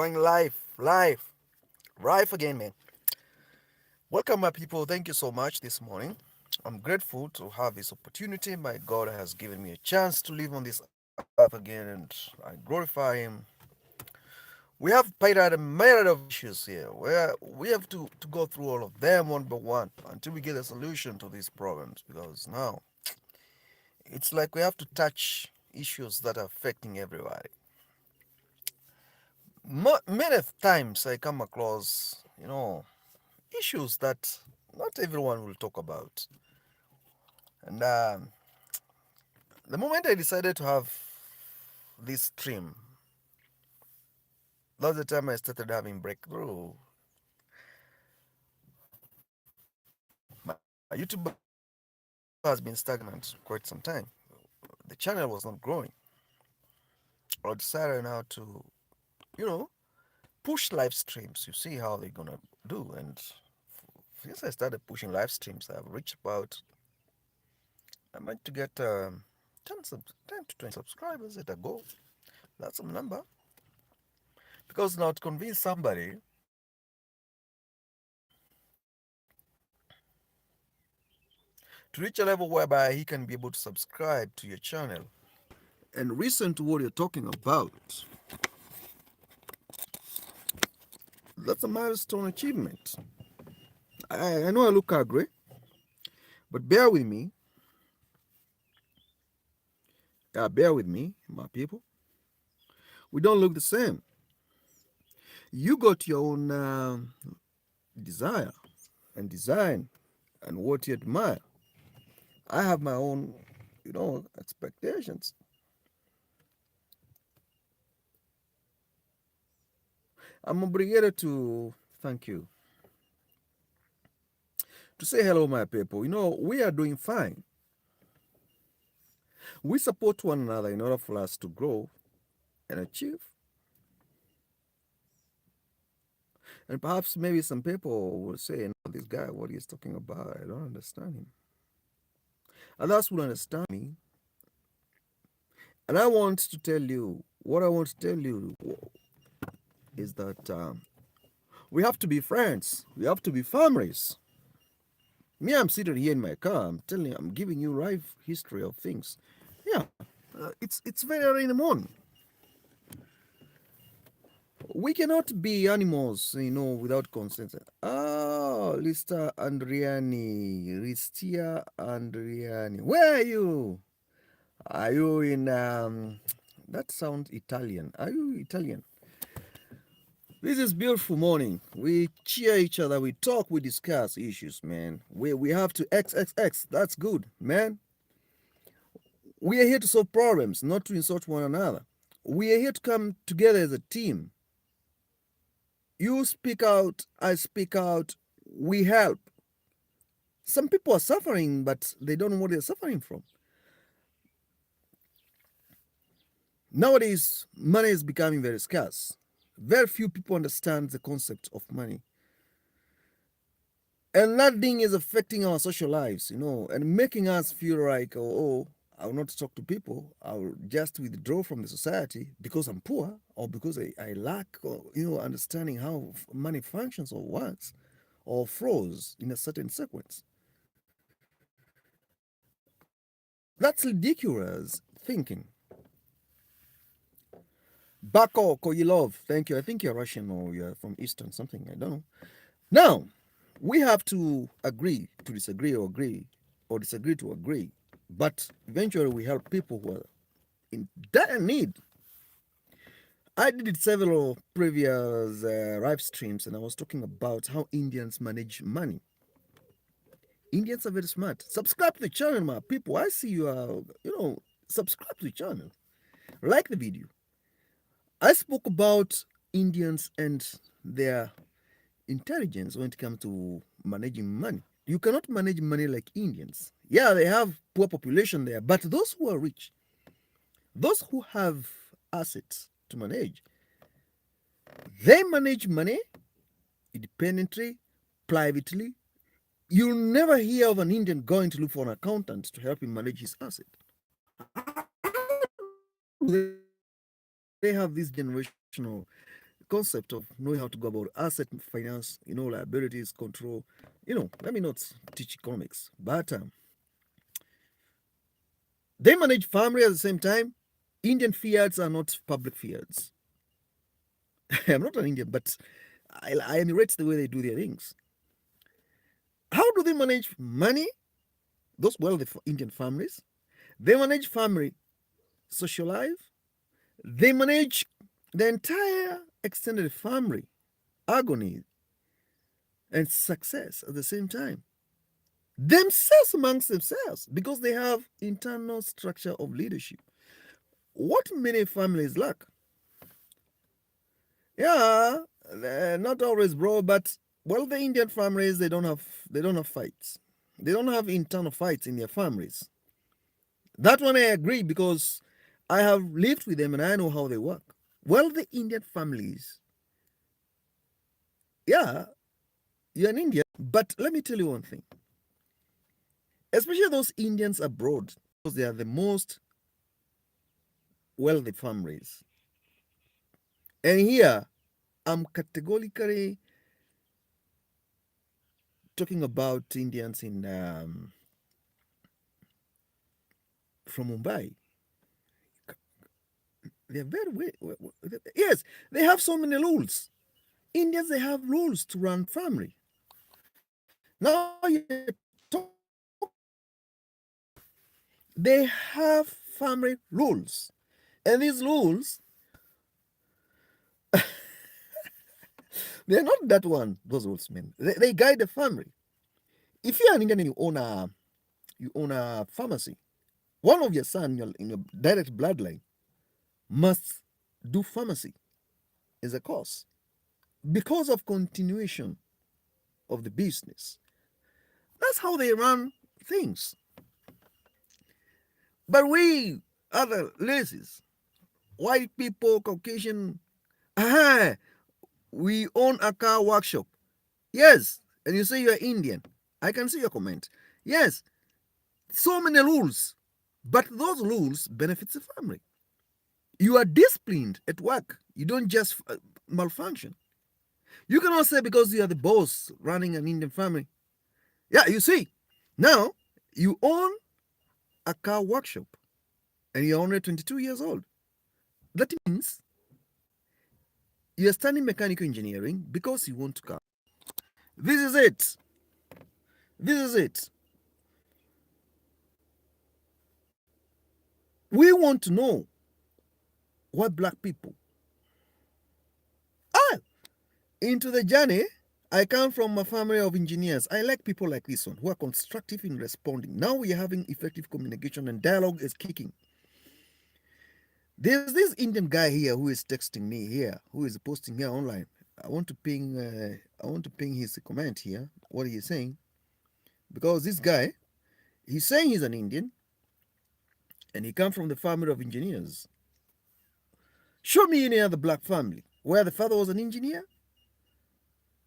Going live again, man. Welcome, my people. Thank you so much this morning. I'm grateful to have this opportunity. My God has given me a chance to live on this earth again, and I glorify Him. We have paid out a myriad of issues here where we have to go through all of them one by one until we get a solution to these problems because now it's like we have to touch issues that are affecting everybody. Many times I come across, issues that not everyone will talk about. And the moment I decided to have this stream, that's the time I started having breakthrough. My YouTube has been stagnant quite some time. The channel was not growing. I decided now to, you know, push live streams. You see how they're gonna do. And since I started pushing live streams, I've reached about, I meant to get 10 to 20 subscribers at a go. That's some number. Because now to convince somebody to reach a level whereby he can be able to subscribe to your channel and listen to what you're talking about, that's a milestone achievement. I know I look ugly, but bear with me. Bear with me, my people. We don't look the same. You got your own desire and design and what you admire. I have my own, expectations. I'm obligated to thank you, to say hello, my people. We are doing fine. We support one another in order for us to grow and achieve. And perhaps maybe some people will say, no, this guy, what he's talking about, I don't understand him. Others will understand me. And I want to tell you, what I want to tell you is that we have to be friends. We have to be families. Me, I'm seated here in my car. I'm telling you, I'm giving you life history of things. Yeah, it's very early in the morning. We cannot be animals, without consent. Oh, Lista Andriani, Ristia Andriani. Where are you? Are you in, that sounds Italian. Are you Italian? This is beautiful morning. We cheer each other, we talk, we discuss issues, man. We have to XXX. That's good, man. We are here to solve problems, not to insult one another. We are here to come together as a team. You speak out, I speak out, we help. Some people are suffering, but they don't know what they're suffering from. Nowadays, money is becoming very scarce. Very few people understand the concept of money. And that thing is affecting our social lives, and making us feel like, oh, I will not talk to people. I will just withdraw from the society because I'm poor or because I lack, understanding how money functions or works or flows in a certain sequence. That's ridiculous thinking. Bako Koyilov, thank you. I think you're Russian or you're from Eastern, something, I don't know. Now, we have to agree to disagree or disagree to agree. But eventually we help people who are in dire need. I did several previous live streams and I was talking about how Indians manage money. Indians are very smart. Subscribe to the channel, my people. I see you are, subscribe to the channel. Like the video. I spoke about Indians and their intelligence when it comes to managing money. You cannot manage money like Indians. Yeah, they have poor population there, but those who are rich, those who have assets to manage, they manage money independently, privately. You'll never hear of an Indian going to look for an accountant to help him manage his asset. How do they have this generational concept of knowing how to go about asset finance, liabilities, control. Let me not teach economics, but they manage family at the same time. Indian fiats are not public fiats. I'm not an Indian, but I emulate the way they do their things. How do they manage money? Those wealthy Indian families. They manage family social life. They manage the entire extended family agony and success at the same time. Themselves amongst themselves because they have internal structure of leadership. What many families lack. Yeah, not always, bro, but the Indian families they don't have fights. They don't have internal fights in their families. That one I agree because I have lived with them and I know how they work. The Indian families, yeah, you're an Indian, but let me tell you one thing. Especially those Indians abroad, because they are the most wealthy families. And here, I'm categorically talking about Indians from Mumbai. They're yes, they have so many rules. Indians, they have rules to run family. Now you talk, they have family rules, and these rules, they're not that one. Those rules, man, they guide the family. If you're an Indian and you own a pharmacy, one of your son in your direct bloodline must do pharmacy as a course because of continuation of the business. That's how they run things. But we other races, white people, Caucasian, ah, we own a car workshop. Yes, and you say you're Indian. I can see your comment. Yes, so many rules, but those rules benefits the family. You are disciplined at work. You don't just malfunction. You cannot say because you are the boss running an Indian family. Yeah, you see, now you own a car workshop and you're only 22 years old. That means you're studying mechanical engineering because you want to car. This is it. This is it. We want to know why black people are into the journey. I come from a family of engineers. I like people like this one who are constructive in responding. Now we are having effective communication and dialogue is kicking. There's this Indian guy here who is texting me here, who is posting here online. I want to ping his comment here, what he is saying. Because this guy, he's saying he's an Indian and he comes from the family of engineers. Show me any other black family where the father was an engineer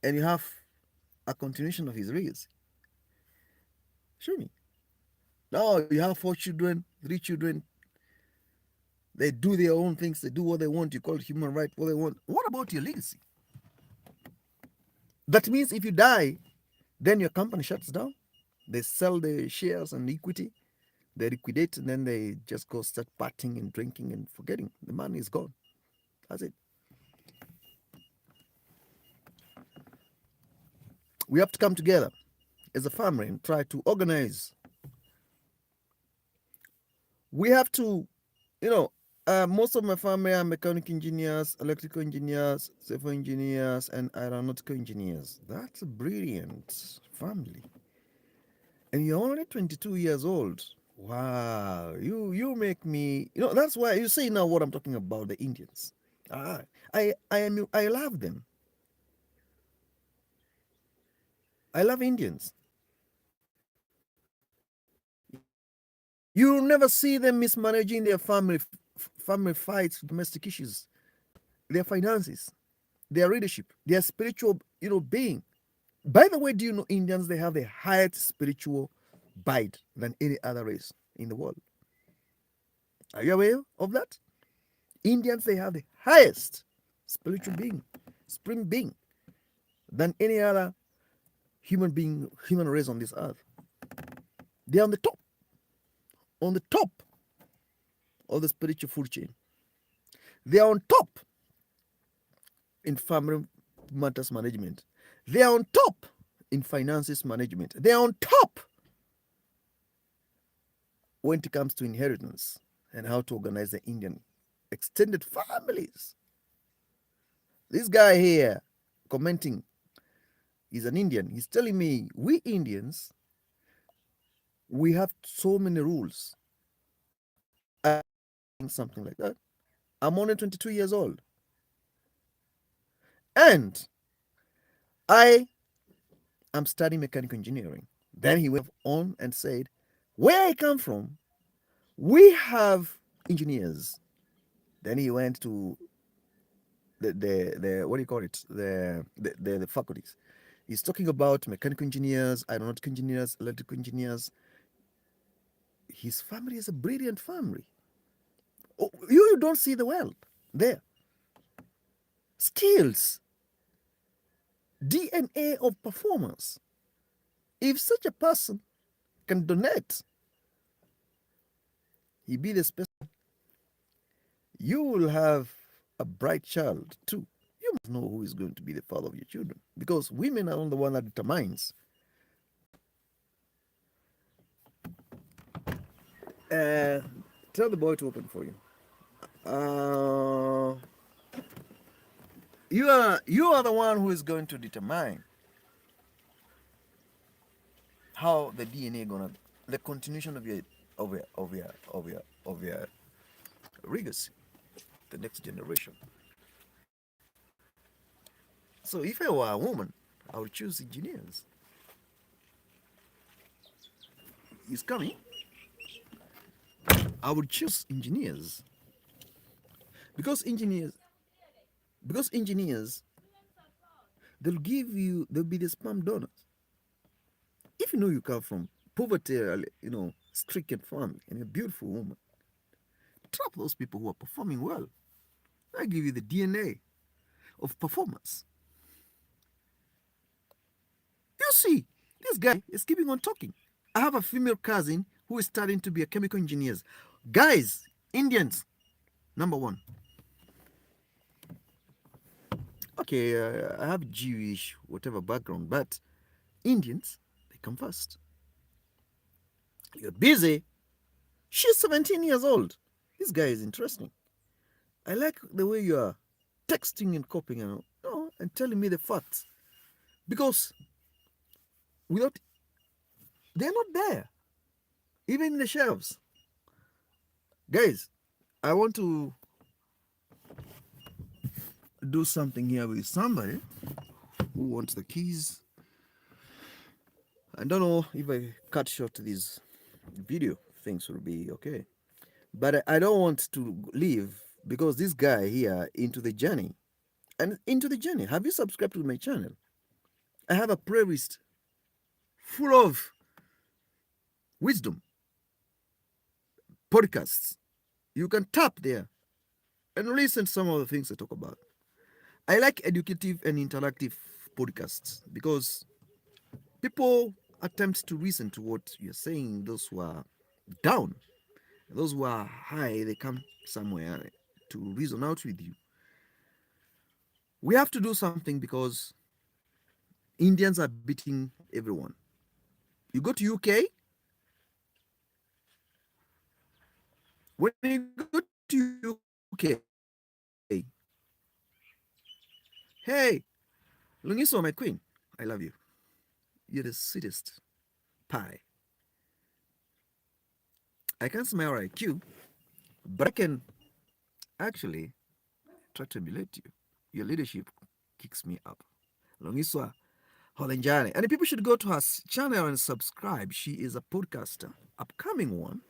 and you have a continuation of his race. Show me. Now you have 4 children, 3 children. They do their own things. They do what they want. You call it human right, what they want. What about your legacy? That means if you die, then your company shuts down. They sell the shares and equity. They liquidate and then they just go start partying and drinking and forgetting. The money is gone. That's it. We have to come together as a family and try to organize. We have to, most of my family are mechanical engineers, electrical engineers, civil engineers, and aeronautical engineers. That's a brilliant family. And you're only 22 years old. Wow, you make me. That's why you say now what I'm talking about the Indians. I love them. I love Indians. You never see them mismanaging their family fights, domestic issues, their finances, their leadership, their spiritual, being. By the way, do you know Indians, they have the highest spiritual bite than any other race in the world? Are you aware of that? Indians, they have the highest spiritual being. supreme being than any other human race on this earth. They are on the top of the spiritual food chain. They are on top in family matters management. They are on top in finances management. They are on top when it comes to inheritance and how to organize the Indian extended families. This guy here commenting, he's an Indian. He's telling me, we Indians, we have so many rules. Something like that. I'm only 22 years old. And I am studying mechanical engineering. Then he went on and said, where I come from, we have engineers. Then he went to the what do you call it? The faculties. He's talking about mechanical engineers, aeronautical engineers, electrical engineers. His family is a brilliant family. Oh, you don't see the wealth there. Skills, DNA of performance. If such a person can donate, he be the special. You will have a bright child too. You must know who is going to be the father of your children, because women are not the one that determines. Tell the boy to open for you. You are the one who is going to determine how the DNA gonna, the continuation of your legacy, the next generation. So if I were a woman, I would choose engineers. He's coming. I would choose engineers because engineers they'll be the sperm donors. If you know you come from poverty, stricken family and a beautiful woman, trap those people who are performing well. I give you the DNA of performance. You see, this guy is keeping on talking. I have a female cousin who is studying to be a chemical engineer. Guys, Indians, number one. Okay, I have Jewish, whatever background, but Indians, they come first. You're busy. She's 17 years old. This guy is interesting. I like the way you are texting and copying and telling me the facts. Because without, they're not there. Even in the shelves. Guys, I want to do something here with somebody who wants the keys. I don't know if I cut short this video, things will be okay. But I don't want to leave because this guy here into the journey. And into the journey, have you subscribed to my channel? I have a playlist full of wisdom podcasts. You can tap there and listen to some of the things I talk about. I like educative and interactive podcasts because people attempt to listen to what you're saying. Those who are down, those who are high, they come somewhere to reason out with you. We have to do something because Indians are beating everyone. You go to UK, when you go to UK, hey, Lungiso, my queen, I love you. You're the sweetest pie. I can smell like you, but I can actually try to emulate you. Your leadership kicks me up. Longiswa Holenjane. And people should go to her channel and subscribe. She is a podcaster, upcoming one,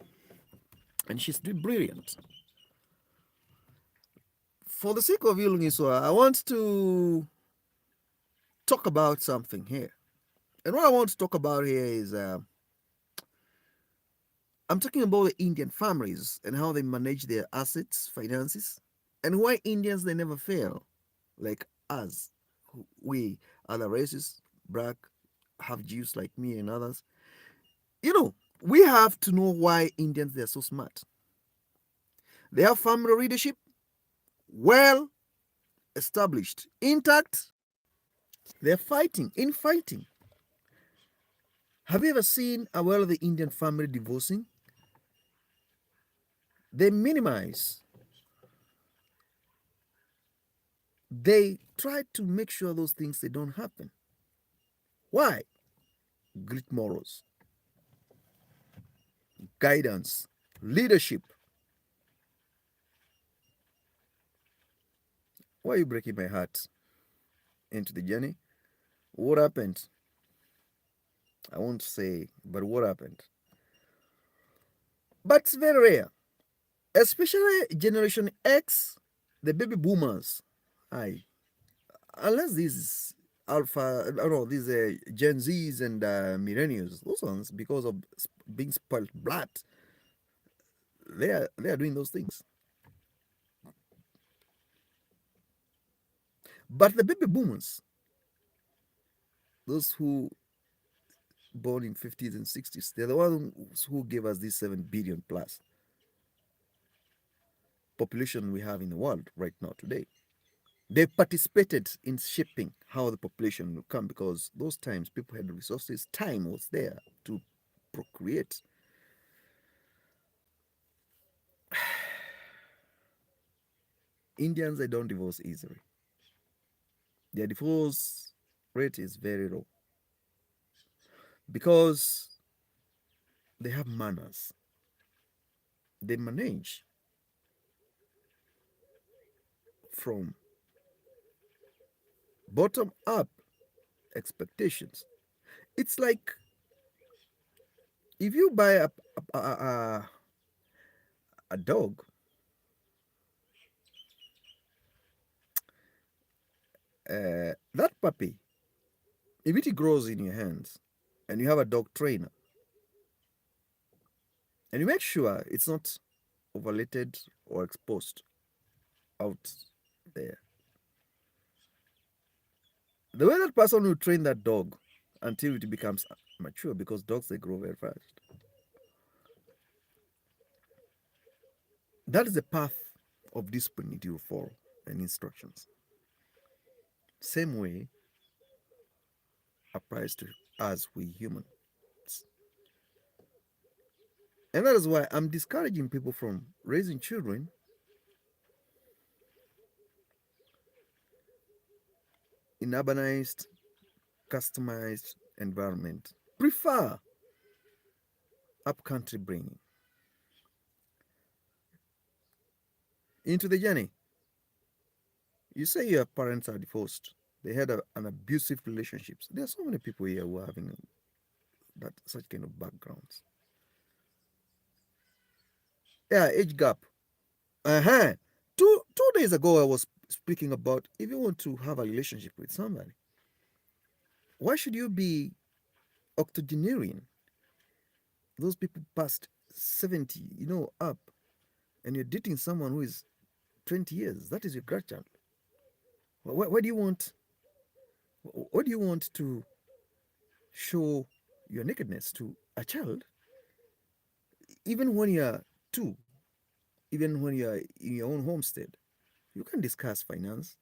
and she's doing brilliant. For the sake of you, Longiswa, I want to talk about something here. And what I want to talk about here is I'm talking about the Indian families and how they manage their assets, finances, and why Indians they never fail, like us, we other races, black, have Jews like me and others. You know, we have to know why Indians, they're so smart. They have family leadership, well established, intact. They're fighting, infighting. Have you ever seen a wealthy Indian family divorcing? They minimize, they try to make sure those things they don't happen. Why? Great morals, guidance, leadership. Why are you breaking my heart into the journey? What happened? I won't say, but what happened? But it's very rare, especially Generation X, the baby boomers. I unless these alpha, I don't know, these Gen Zs and millennials, those ones, because of being spoiled blood, they are doing those things. But the baby boomers, those who born in 50s and 60s, they're the ones who gave us this 7 billion plus population we have in the world right now today. They participated in shaping how the population will come, because those times people had the resources, time was there to procreate. Indians, they don't divorce easily. Their divorce rate is very low because they have manners. They manage from bottom up expectations. It's like if you buy a dog, that puppy, if it grows in your hands and you have a dog trainer and you make sure it's not overlated or exposed out there, the way that person will train that dog until it becomes mature, because dogs, they grow very fast, that is the path of discipline it will follow and instructions. Same way applies to us, we humans. And that is why I'm discouraging people from raising children in urbanized, customized environment. Prefer upcountry bringing into the journey. You say your parents are divorced. They had an abusive relationships. There are so many people here who are having that such kind of backgrounds. Yeah, age gap. Uh-huh. Two days ago I was speaking about, if you want to have a relationship with somebody, why should you be octogenarian? Those people past 70, up, and you're dating someone who is 20 years. That is your grandchild. Why do you want? What do you want to show your nakedness to a child? Even when you're two, even when you're in your own homestead, you can discuss finance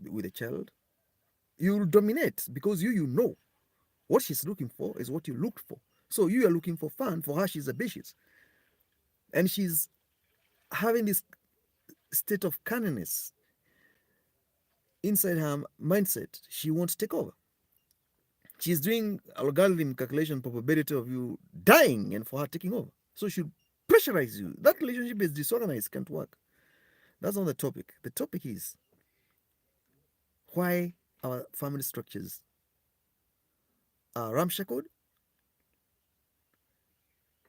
with a child. You'll dominate because you know what she's looking for is what you looked for. So you are looking for fun. For her, she's ambitious, and she's having this state of cunningness inside her mindset. She wants to take over. She's doing algorithm calculation probability of you dying and for her taking over. So she'll pressurize you. That relationship is disorganized, can't work. That's not the topic. The topic is why our family structures are ramshackled,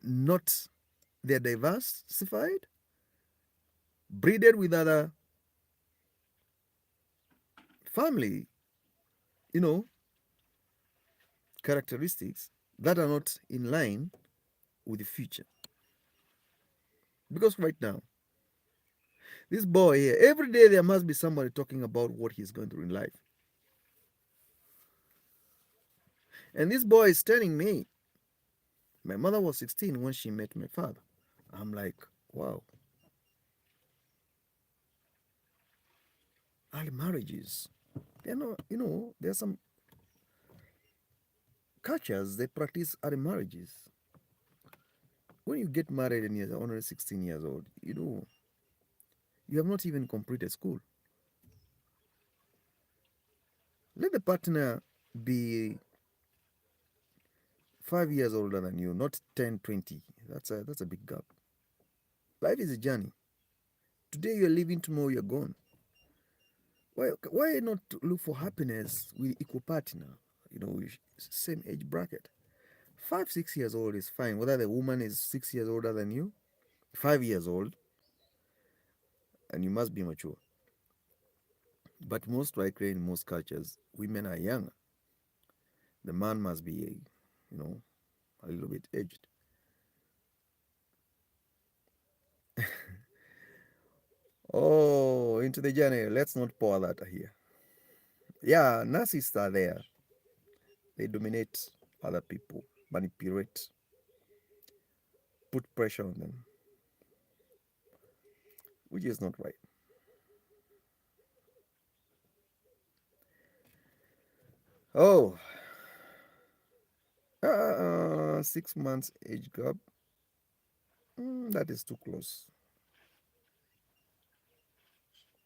not they're diversified, breeded with other family, you know, characteristics that are not in line with the future. Because right now, this boy here, every day there must be somebody talking about what he's going through in life. And this boy is telling me my mother was 16 when she met my father. I'm like, wow, early marriages. There's some cultures they practice early marriages. When you get married and you're only 16 years old, you have not even completed school. Let the partner be 5 years older than you, not 10, 20. That's a big gap. Life is a journey. Today you're living, tomorrow you're gone. Why not look for happiness with equal partner? Same age bracket. 5, 6 years old is fine. Whether the woman is 6 years older than you, 5 years old, and you must be mature. But most likely in most cultures, women are younger. The man must be, a little bit aged. Oh, into the journey. Let's not pour that here. Yeah, narcissists are there. They dominate other people, manipulate, put pressure on them, which is not right. Oh, 6 months age gap. That is too close.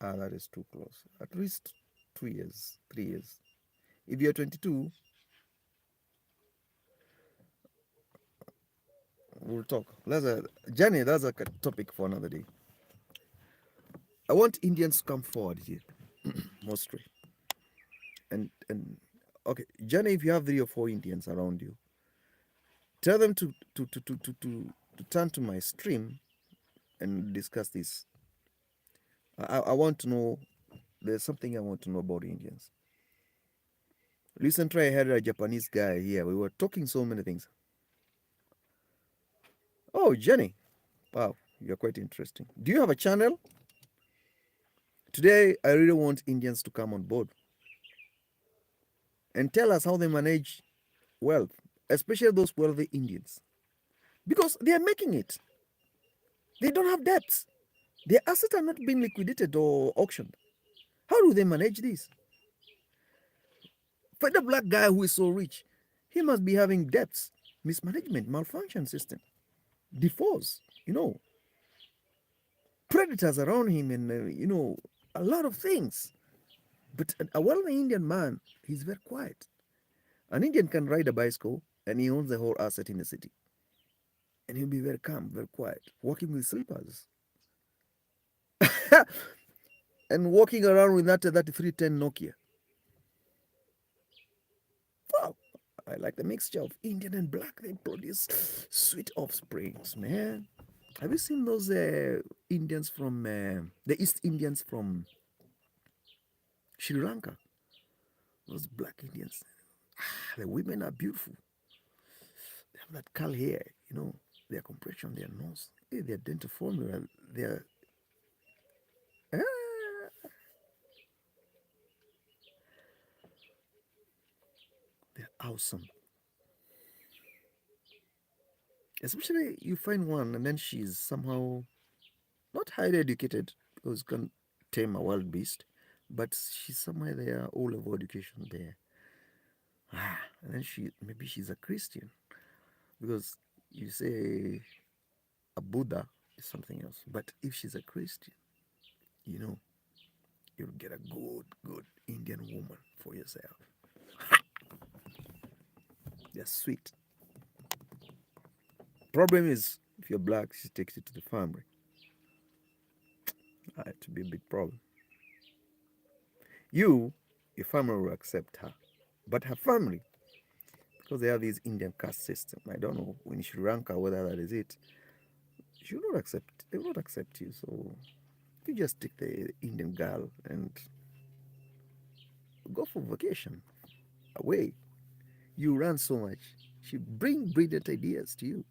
That is too close. At least 2 years, 3 years. If you're 22, we'll talk. That's a topic for another day. I want Indians to come forward here, mostly. And okay, Jenny, if you have 3 or 4 Indians around you, tell them to turn to my stream and discuss this. I want to know. There's something I want to know about Indians. Recently, I had a Japanese guy here. We were talking so many things. Oh, Jenny. Wow, you're quite interesting. Do you have a channel? Today, I really want Indians to come on board and tell us how they manage wealth, especially those wealthy Indians. Because they are making it. They don't have debts. Their assets are not being liquidated or auctioned. How do they manage this? For the black guy who is so rich, he must be having debts, mismanagement, malfunction system, defaults, predators around him, and, a lot of things. But a wealthy Indian man, he's very quiet. An Indian can ride a bicycle and he owns the whole asset in the city. And he'll be very calm, very quiet, walking with slippers. And walking around with that 3310 Nokia. Wow. I like the mixture of Indian and black. They produce sweet offsprings, man. Have you seen those Indians from the East Indians from Sri Lanka? Those black Indians. The women are beautiful. They have that curl hair, their complexion, their nose, their dental formula, ah, they're awesome. Especially you find one and then she's somehow not highly educated because you can tame a wild beast, but she's somewhere there, all level education there. And then maybe she's a Christian because you say a Buddha is something else. But if she's a Christian, you know, you'll get a good Indian woman for yourself. They're sweet. Problem is, if you're black, she takes it to the family. It would be a big problem. Your family will accept her, but her family, because they have this Indian caste system. I don't know in Sri Lanka whether that is it. She will not accept. They will not accept you. So you just take the Indian girl and go for vacation away. You run so much. She bring brilliant ideas to you.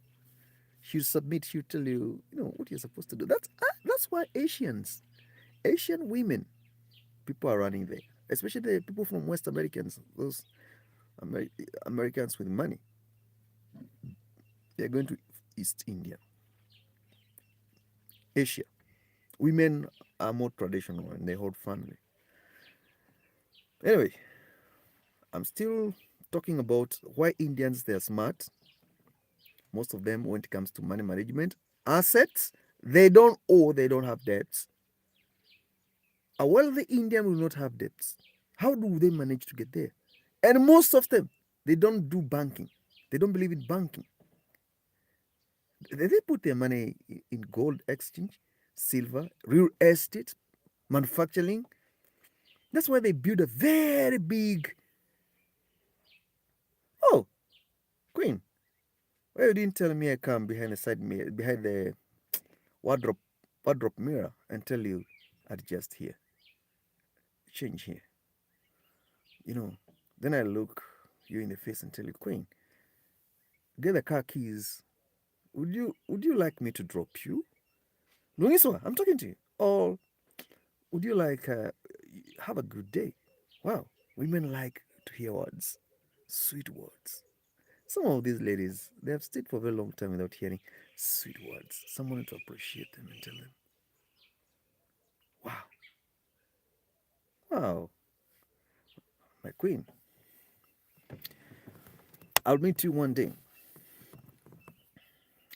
She'll submit. She'll tell you, what you're supposed to do. That's why Asian women, people are running there, especially the people from West Americans, those Amer Americans with money, they're going to East India, Asia. Women are more traditional and they hold family. Anyway, I'm still talking about why Indians they're smart. Most of them, when it comes to money management, assets, they don't owe, they don't have debts. A wealthy Indian will not have debts. How do they manage to get there? And most of them, they don't do banking. They don't believe in banking. They put their money in gold exchange, silver, real estate, manufacturing. That's why they build a very big. Oh, Queen, why you didn't tell me I come behind the side mirror, behind the wardrobe wardrobe mirror and tell you adjust here, change here. You know, then I look you in the face and tell you, Queen, get the car keys. Would you like me to drop you? Lungiswa, I'm talking to you. Or would you like have a good day? Wow, women like to hear words, sweet words. Some of these ladies, they have stayed for a very long time without hearing sweet words. Someone to appreciate them and tell them, wow, wow, my queen, I'll meet you one day.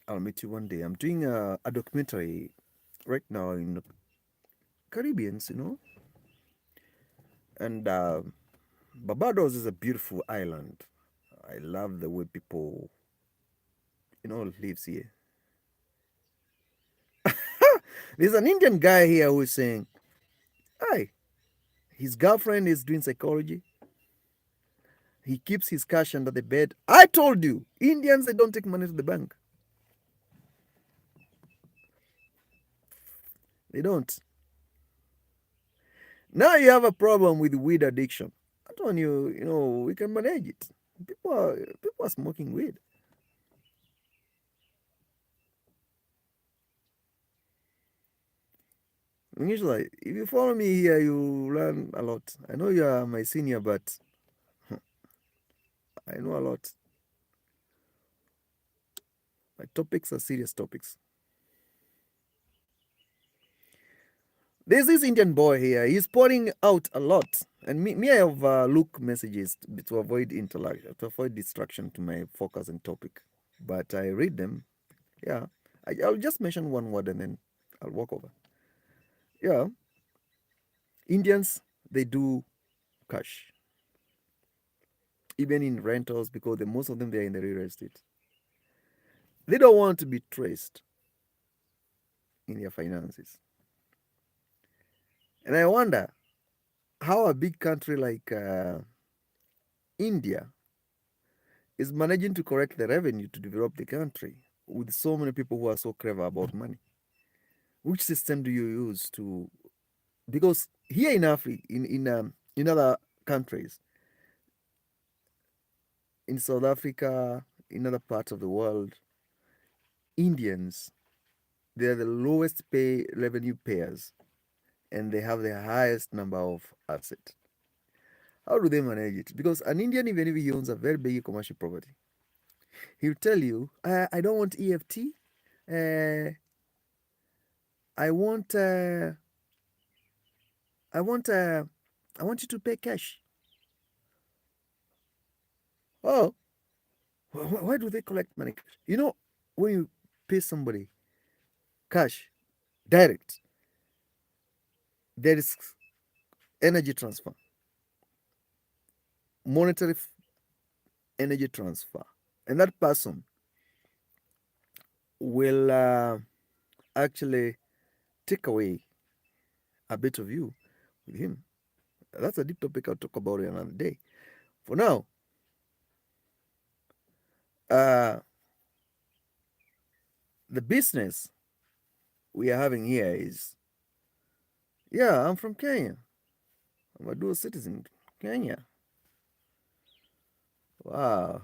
I'll meet you one day. I'm doing a documentary right now in the Caribbeans, and Barbados is a beautiful island. I love the way people, lives here. There's an Indian guy here who is saying, "Hi, his girlfriend is doing psychology. He keeps his cash under the bed." I told you, Indians they don't take money to the bank. They don't. Now you have a problem with weed addiction. I told you, we can manage it. People are smoking weed. Usually, if you follow me here, you learn a lot. I know you are my senior, but I know a lot. My topics are serious topics. There's this Indian boy here. He's pouring out a lot, and me I have look messages to avoid interaction, to avoid distraction to my focus and topic. But I read them. Yeah, I'll just mention one word and then I'll walk over. Yeah, Indians they do cash, even in rentals because most of them they're in the real estate. They don't want to be traced in their finances, and I wonder how a big country like India is managing to collect the revenue to develop the country with so many people who are so clever about money. Which system do you use to? Because here in Africa, in other countries, in South Africa, in other parts of the world, Indians they are the lowest pay revenue payers, and they have the highest number of assets. How do they manage it? Because an Indian, even if he owns a very big commercial property, he'll tell you, I don't want EFT. Uh, I want I want I want you to pay cash. Oh, why do they collect money? When you pay somebody cash direct, there is energy transfer, monetary energy transfer, and that person will actually take away a bit of you with him. That's a deep topic. I'll talk about it another day. For now, uh, the business we are having here is, yeah, I'm from Kenya. I'm a dual citizen. Kenya. Wow.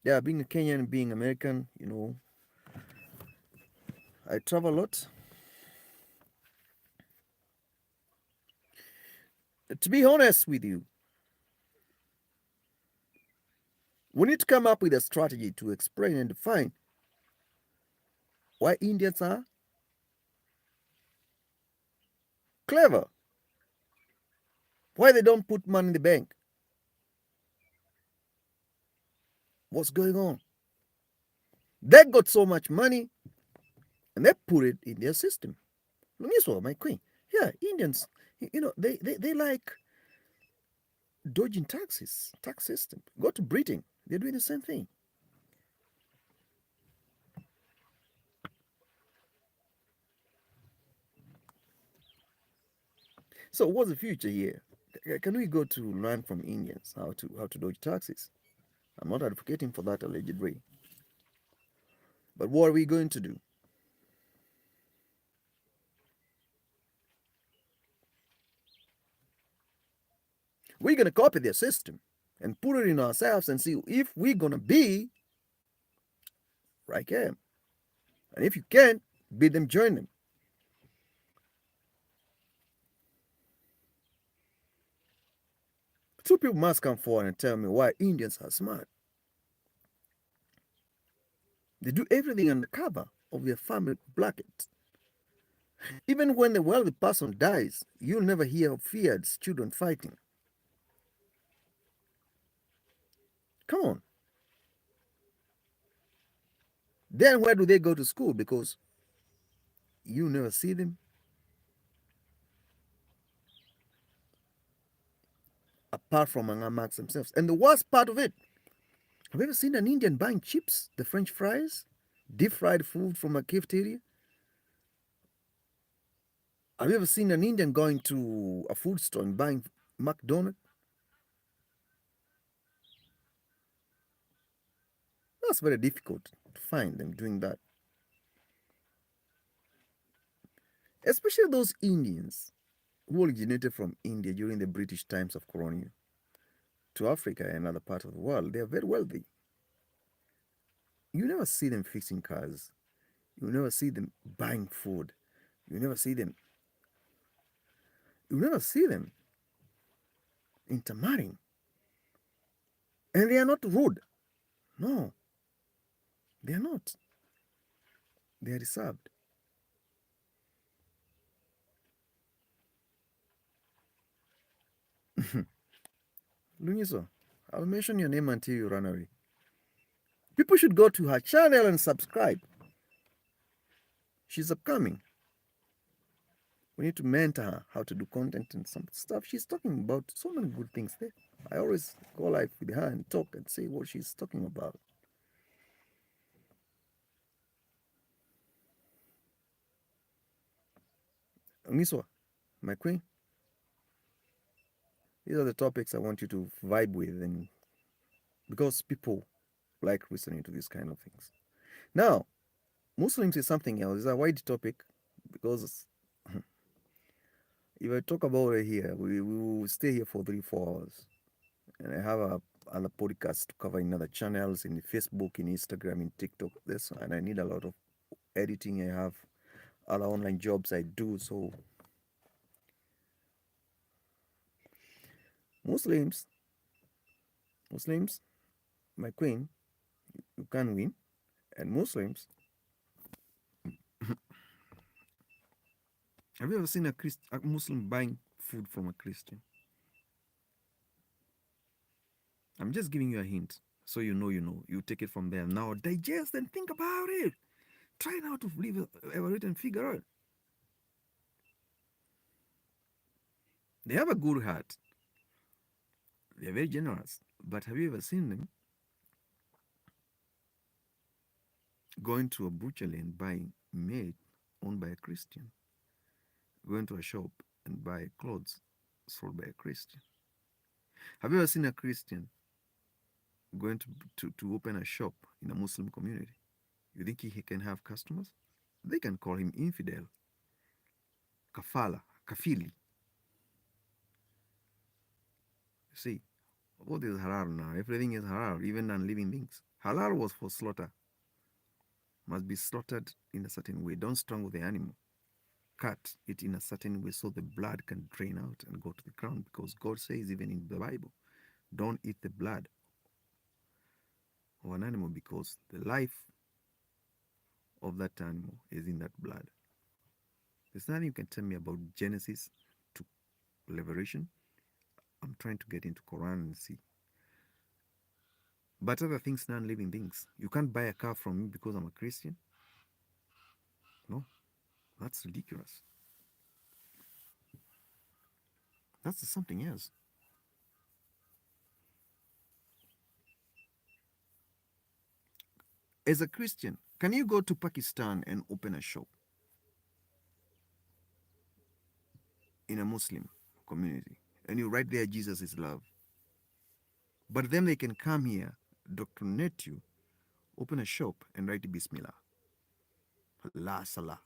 Yeah, being a Kenyan, being American, I travel a lot. To be honest with you, We need to come up with a strategy to explain and define why Indians are clever, why they don't put money in the bank. What's going on? They got so much money and they put it in their system. Look, my queen. Yeah, Indians, they like dodging taxes, tax system. Go to Britain, they're doing the same thing. So what's the future here? Can we go to learn from Indians how to dodge taxes? I'm not advocating for that allegedly. But what are we going to do? We're going to copy their system and put it in ourselves and see if we're going to be like them. And if you can, bid them join them. Two people must come forward and tell me why Indians are smart. They do everything under cover of their family blanket. Even when the wealthy person dies, you'll never hear of feared children fighting. Come on. Then where do they go to school? Because you never see them apart from amongst themselves. And the worst part of it, have you ever seen an Indian buying chips, the French fries, deep fried food from a cafeteria? Have you ever seen an Indian going to a food store and buying McDonald's? That's very difficult to find them doing that. Especially those Indians who originated from India during the British times of colonial to Africa and other parts of the world. They are very wealthy. You never see them fixing cars. You never see them buying food. You never see them. You never see them intermarrying. And they are not rude. No, they are not. They are reserved. Luniso, I'll mention your name until you run away. People should go to her channel and subscribe. She's upcoming. We need to mentor her how to do content and some stuff. She's talking about so many good things there. I always go live with her and talk and say what she's talking about. Miswa, my queen, these are the topics I want you to vibe with, and because people like listening to these kind of things. Now, Muslims is something else. It's a wide topic because if I talk about it here, we will stay here for 3 4 hours. And I have other podcasts to cover in other channels, in Facebook, in Instagram, in TikTok. This, and I need a lot of editing. I have other online jobs I do. So Muslims, my queen, you can win. And Muslims, have you ever seen a Muslim buying food from a Christian? I'm just giving you a hint. So you know, you take it from there. Now digest and think about it. Try now to live evaluate and figure out. They have a good heart. They're very generous. But have you ever seen them going to a butchery and buying meat owned by a Christian? Going to a shop and buy clothes sold by a Christian? Have you ever seen a Christian going to open a shop in a Muslim community? You think he can have customers? They can call him infidel, kafala, kafili. See, what is halal now? Everything is halal, even non-living things. Halal was for slaughter. Must be slaughtered in a certain way. Don't strangle the animal. Cut it in a certain way so the blood can drain out and go to the ground, because God says even in the Bible, don't eat the blood of an animal because the life of that animal is in that blood. There's nothing you can tell me about Genesis to Revelation. I'm trying to get into Quran and see. But other things, non-living things. You can't buy a car from me because I'm a Christian. No, that's ridiculous. That's something else. As a Christian, can you go to Pakistan and open a shop in a Muslim community and you write there Jesus is love? But then they can come here, doctrinate you, open a shop and write Bismillah, La Salah.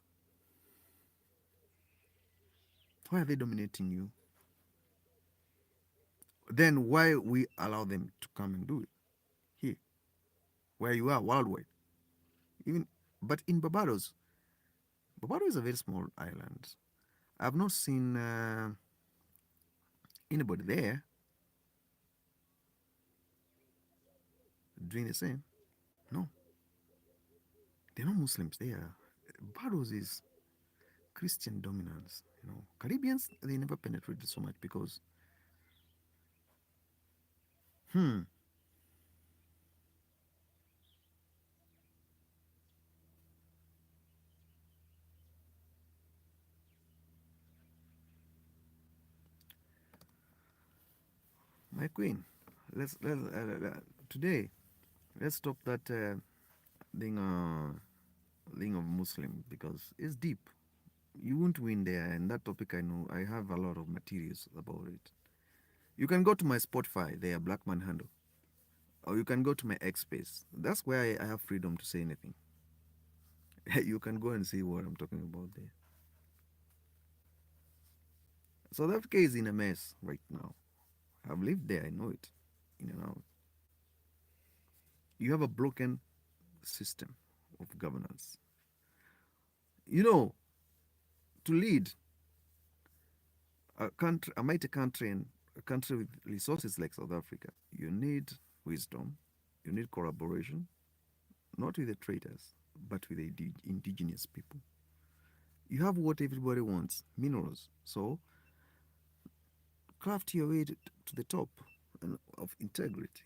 Why are they dominating you? Then why we allow them to come and do it here, where you are worldwide? Even but in Barbados, Barbados is a very small island. I've not seen anybody there doing the same. No, they're not Muslims there. Barbados is Christian dominance. Caribbeans they never penetrated so much because hmm, my queen. Let's today. Let's stop that thing thing of Muslim because it's deep. You won't win there, and that topic I know. I have a lot of materials about it. You can go to my Spotify there, Blackman Handle, or you can go to my X Space. That's where I have freedom to say anything. You can go and see what I'm talking about there. South Africa is in a mess right now. I've lived there, I know it, in and out. You have a broken system of governance. You know, to lead a country, a mighty country, and a country with resources like South Africa, you need wisdom, you need collaboration, not with the traitors, but with the indigenous people. You have what everybody wants, minerals. So craft your way to the top of integrity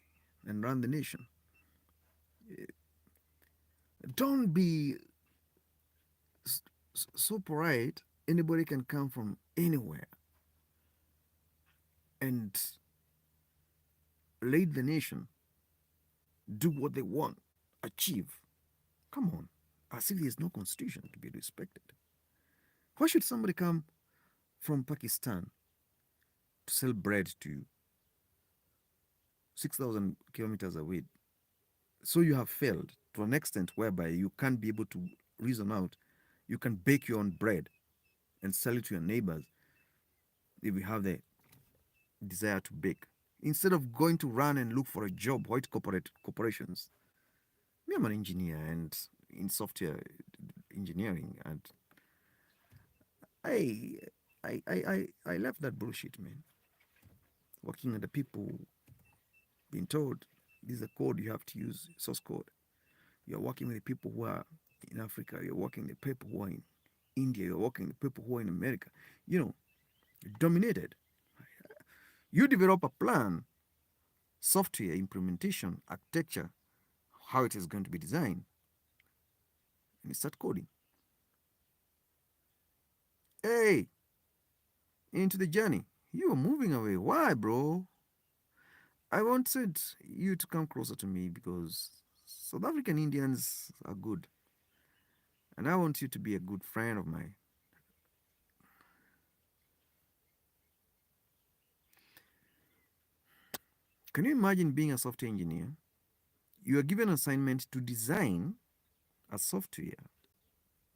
and run the nation. Don't be so polite. Anybody can come from anywhere and lead the nation, do what they want, achieve. Come on, as if there's no constitution to be respected. Why should somebody come from Pakistan to sell bread to you 6,000 kilometers away? So you have failed to an extent whereby you can't be able to reason out. You can bake your own bread and sell it to your neighbors if you have the desire to bake. Instead of going to run and look for a job, white corporations. Me, I'm an engineer and in software engineering, and I, I left that bullshit, man. Working under people, being told this is a code you have to use, source code. You're working with the people who are in Africa. You're working with the people who are in India. You're working with the people who are in America. Dominated. You develop a plan, software implementation, architecture, how it is going to be designed, and you start coding. Hey, into the journey. You are moving away. Why, bro? I wanted you to come closer to me because South African Indians are good. And I want you to be a good friend of mine. Can you imagine being a software engineer? You are given an assignment to design a software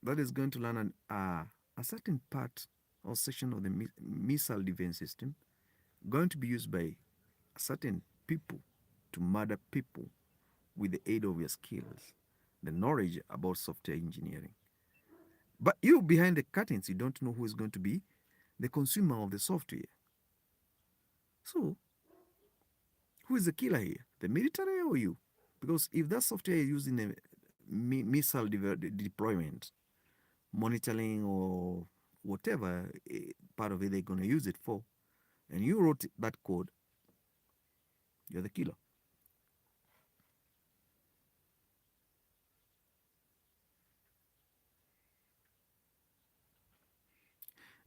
that is going to learn a certain part or section of the missile defense system going to be used by certain people to murder people with the aid of your skills, the knowledge about software engineering. But you behind the curtains, you don't know who is going to be the consumer of the software. So, who is the killer here? The military or you? Because if that software is used in a missile deployment, monitoring or whatever part of it they're going to use it for, and you wrote that code, you're the killer.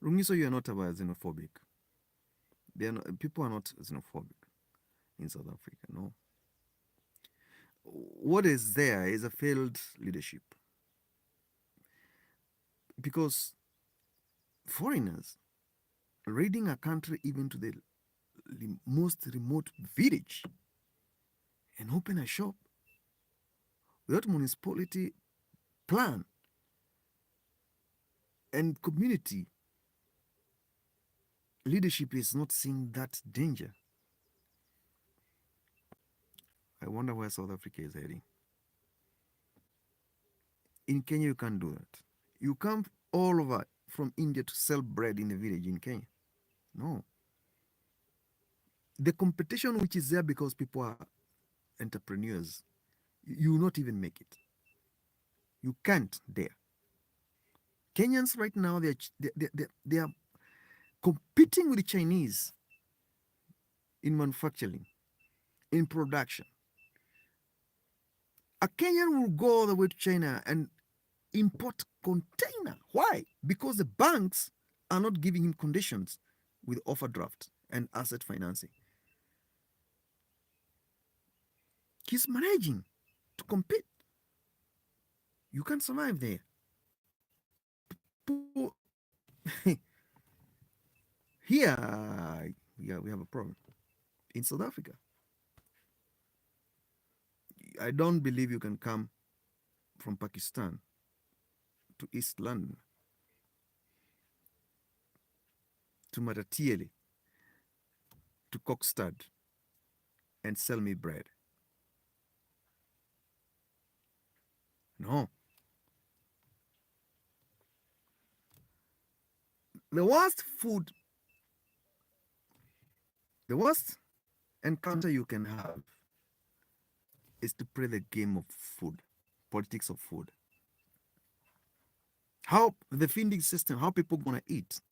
Rungiso, you are not about xenophobic. They are not, people are not xenophobic in South Africa, no. What is there is a failed leadership. Because foreigners raiding a country even to the most remote village and open a shop without municipality plan and community leadership is not seeing that danger. I wonder where South Africa is heading. In Kenya, you can't do that. You come all over from India to sell bread in a village in Kenya. No. The competition which is there because people are entrepreneurs, you will not even make it. You can't dare. Kenyans right now, they are competing with the Chinese in manufacturing, in production. A Kenyan will go all the way to China and import container. Why? Because the banks are not giving him conditions with overdraft and asset financing. He's managing to compete. You can't survive there. Here, we have a problem. In South Africa, I don't believe you can come from Pakistan to East London, to Matatiele, to Kokstad, and sell me bread. No. The worst food, the worst encounter you can have is to play the game of food, politics of food. How the feeding system, how people gonna eat.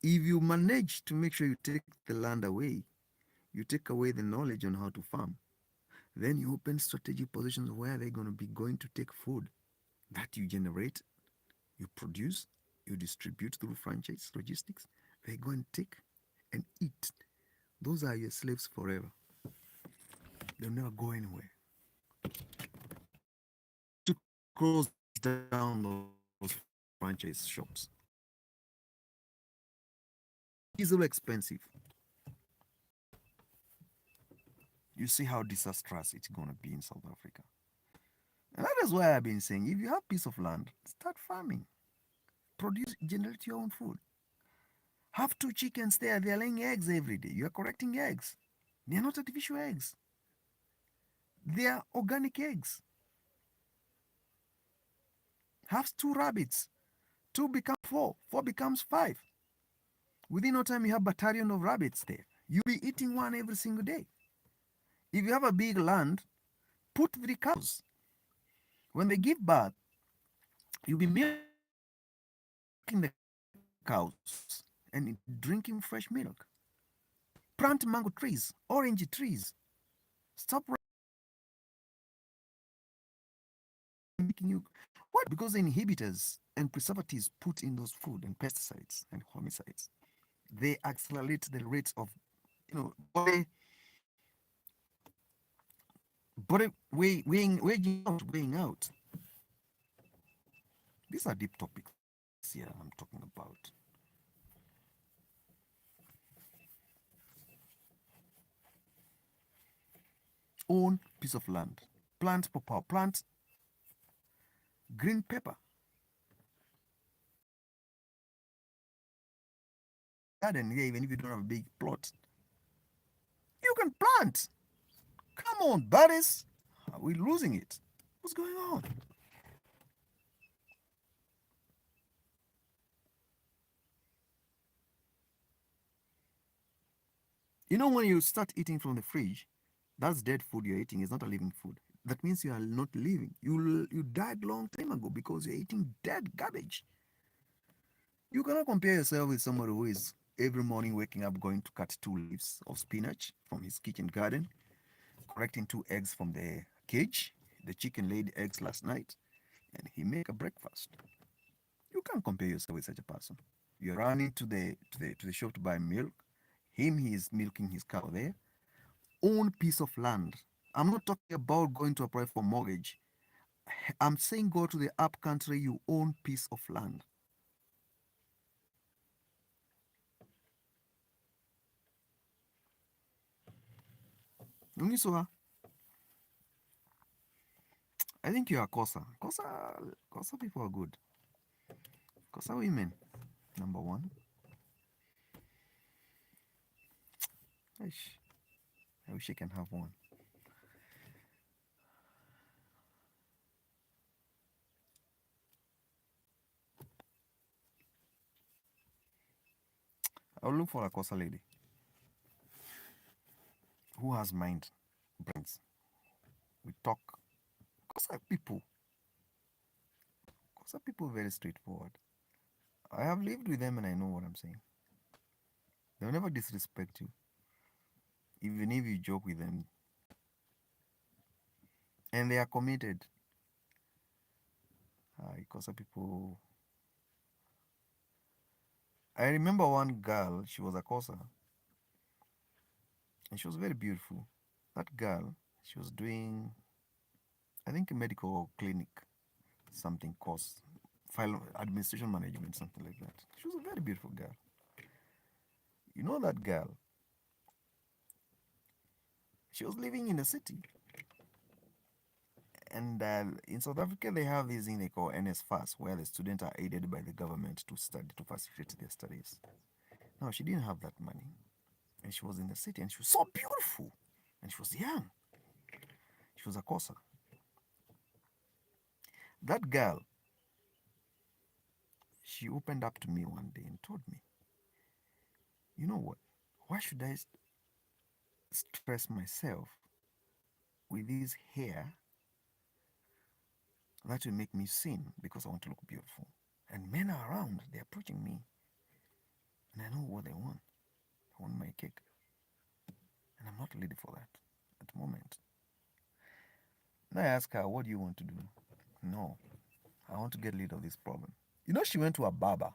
If you manage to make sure you take the land away, you take away the knowledge on how to farm, then you open strategic positions where they're gonna be going to take food that you generate, you produce, you distribute through franchise logistics. They go and take and eat. Those are your slaves forever. They'll never go anywhere. To close down those franchise shops. Diesel expensive. You see how disastrous it's gonna be in South Africa. And that is why I've been saying if you have a piece of land, start farming. Produce, generate your own food. Have two chickens there, they're laying eggs every day. You're collecting eggs. They're not artificial eggs. They are organic eggs. Have two rabbits. Two become four. Four becomes five. Within no time, you have a battalion of rabbits there. You'll be eating one every single day. If you have a big land, put 3 cows. When they give birth, you'll be milking the cows and drinking fresh milk. Plant mango trees, orange trees. Stop making you what? Because the inhibitors and preservatives put in those food and pesticides and homicides, they accelerate the rates of body weighing out. These are deep topics here I'm talking about. Own piece of land. Plant pawpaw, plant green pepper. Garden here, even if you don't have a big plot. You can plant. Come on, buddies. Are we losing it? What's going on? You know, when you start eating from the fridge, That's dead food you're eating. It's not a living food. That means you are not living. You died long time ago because you're eating dead garbage. You cannot compare yourself with somebody who is every morning waking up going to cut 2 leaves of spinach from his kitchen garden, correcting 2 eggs from the cage. The chicken laid eggs last night, and he make a breakfast. You can't compare yourself with such a person. You're running to the shop to buy milk. Him, he is milking his cow there. Own piece of land. I'm not talking about going to apply for mortgage. I'm saying go to the up country, you own piece of land. Ungisoha, I think you are Kosa. Kosa people are good. Kosa women, number one. Eish, I wish I can have one. I'll look for a Kosa lady who has mind, brains. We talk. Kosa people. Kosa people very straightforward. I have lived with them and I know what I'm saying. They'll never disrespect you, even if you joke with them. And they are committed. Kosa people. I remember one girl, she was a Kosa, and she was very beautiful. That girl, she was doing, I think, a medical clinic, something course, file administration management, something like that. She was a very beautiful girl. You know that girl? She was living in the city, and in South Africa they have this thing they call NSFAS, where the students are aided by the government to study to facilitate their studies. No, she didn't have that money, and she was in the city, and she was so beautiful, and she was young. She was a Kosa. That girl, she opened up to me one day and told me, you know what? Why should I stress myself with this hair that will make me sin because I want to look beautiful? And men are around, they're approaching me, and I know what they want. They want my cake, and I'm not ready for that at the moment. And I asked her, what do you want to do? No, I want to get rid of this problem. You know, she went to a barber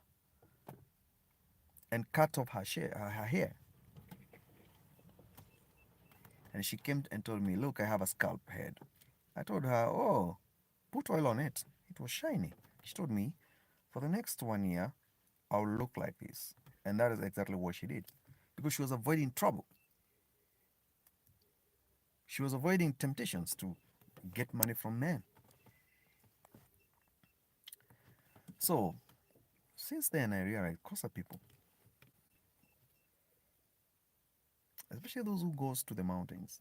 and cut off her hair. And she came and told me, look, I have a scalp head. I told her, oh, put oil on it. It was shiny. She told me, for the next 1 year, I'll look like this. And that is exactly what she did. Because she was avoiding trouble. She was avoiding temptations to get money from men. So, since then, I realized Kosa people, especially those who goes to the mountains,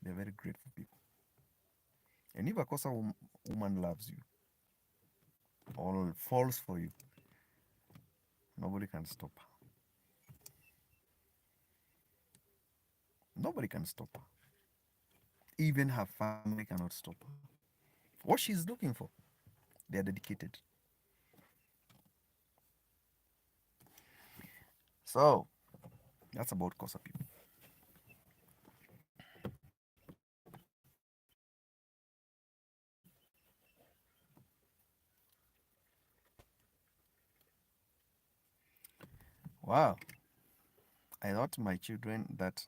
they're very grateful people. And if a Kosa woman loves you or falls for you, nobody can stop her. Nobody can stop her. Even her family cannot stop her. What she's looking for, they are dedicated. So, that's about Kosa people. Wow. I thought my children that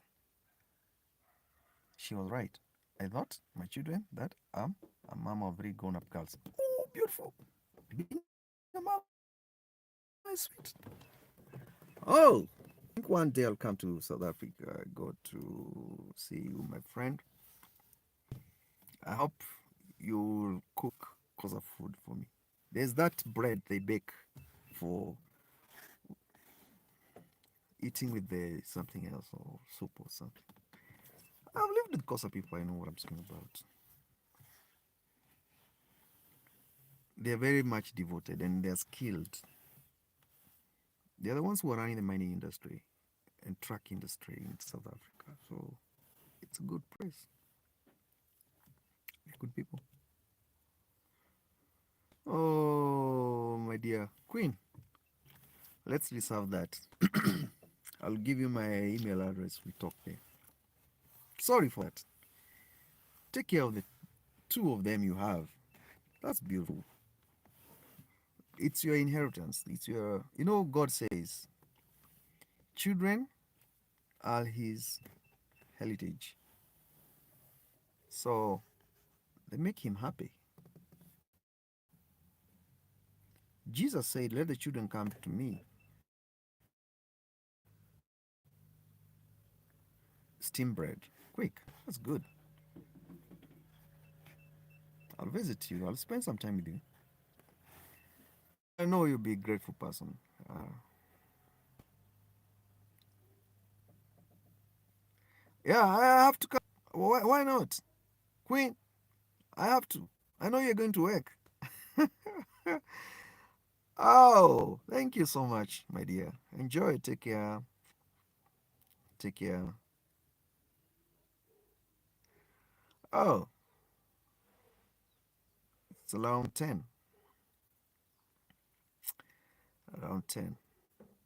she was right. I thought my children that I'm a mom of three grown up girls. Oh, beautiful. Being a mom is sweet. Oh, I think one day I'll come to South Africa, go to see you, my friend. I hope you'll cook Kosa food for me. There's that bread they bake for eating with the something else or soup or something. I've lived with Kosa people, I know what I'm talking about. They're very much devoted and they're skilled. They're the ones who are running the mining industry. and truck industry in South Africa. So it's a good place. Good people. Oh, my dear Queen, let's reserve that. I'll give you my email address. We talk there. Sorry for that. Take care of the two of them you have. That's beautiful. It's your inheritance. It's your, God says, children are his heritage. So they make him happy. Jesus said, let the children come to me. Steam bread. Quick. That's good. I'll visit you. I'll spend some time with you. I know you'll be a grateful person. Yeah, I have to come. Why not? Queen, I have to. I know you're going to work. Oh, thank you so much, my dear. Enjoy. Take care. Take care. Oh, it's around 10. Around 10.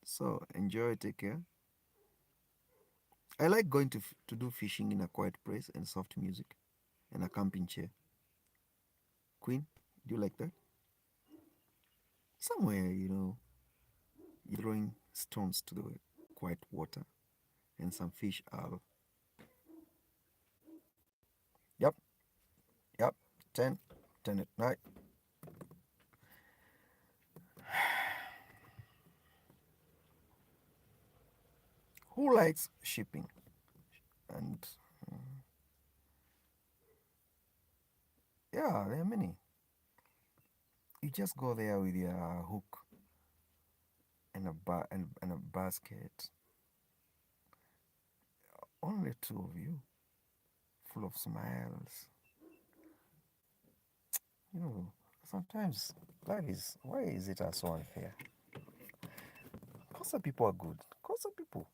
So enjoy. Take care. I like going to do fishing in a quiet place and soft music and a camping chair. Queen, do you like that? Somewhere, you're throwing stones to the quiet water and some fish are. Yep, yep. 10, 10 at night. Who likes shipping? And yeah, there are many. You just go there with your hook and and a basket. Only two of you, full of smiles. You know, sometimes life is, why is it so unfair? Kosa people are good. Kosa people.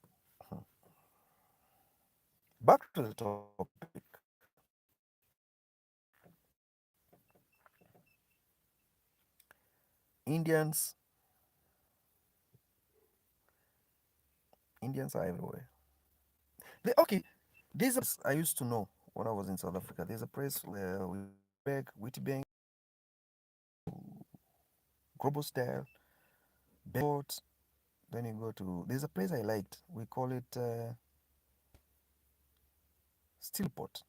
Back to the topic. Indians, Indians are everywhere. Okay, there's a place I used to know when I was in South Africa. There's a place where Witbank, Grobostel, Bedford. Then you go to, there's a place I liked. We call it Steelport.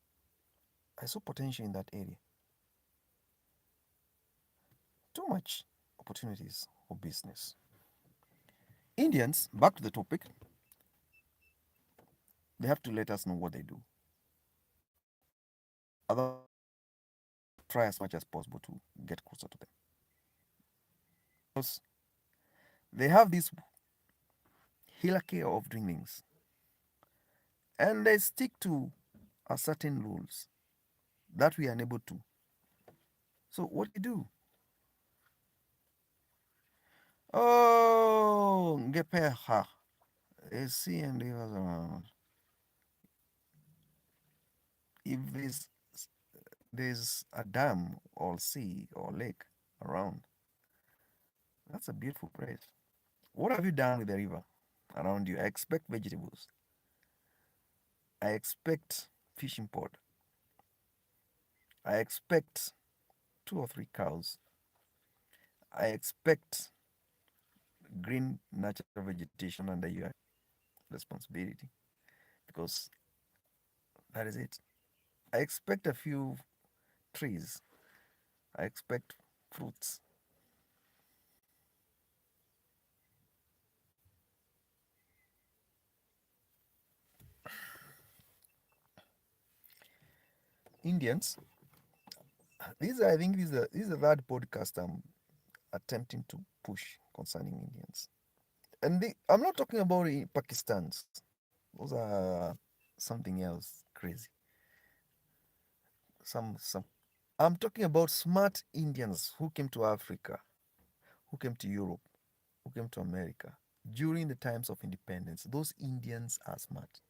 I saw potential in that area. Too much opportunities for business. Indians, back to the topic, they have to let us know what they do. Other try as much as possible to get closer to them. Because they have this hierarchy of doing things. And they stick to a certain rules that we are unable to. So what do you do? Oh, Gepeha. See, and if there's a dam or sea or lake around, that's a beautiful place. What have you done with the river around you? I expect vegetables. I expect fishing pod. I expect 2 or 3 cows. I expect green natural vegetation under your responsibility because that is it. I expect a few trees. I expect fruits. Indians, I think this is the third podcast I'm attempting to push concerning Indians. And I'm not talking about Pakistans. Those are something else crazy. Some. I'm talking about smart Indians who came to Africa, who came to Europe, who came to America. during the times of independence, those Indians are smart.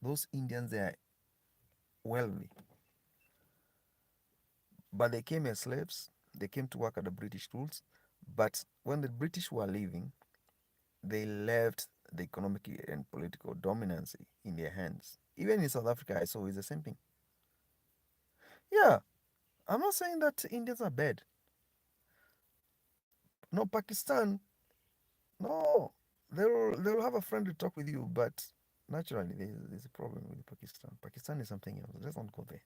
Those Indians, they are wealthy, but they came as slaves. They came to work at the British rules. But when the British were leaving, they left the economic and political dominance in their hands. Even in South Africa, I saw it's the same thing. Yeah, I'm not saying that Indians are bad. No, Pakistan, no, they'll have a friendly talk with you, but naturally there's a problem with Pakistan. Pakistan is something else. Let's not go there.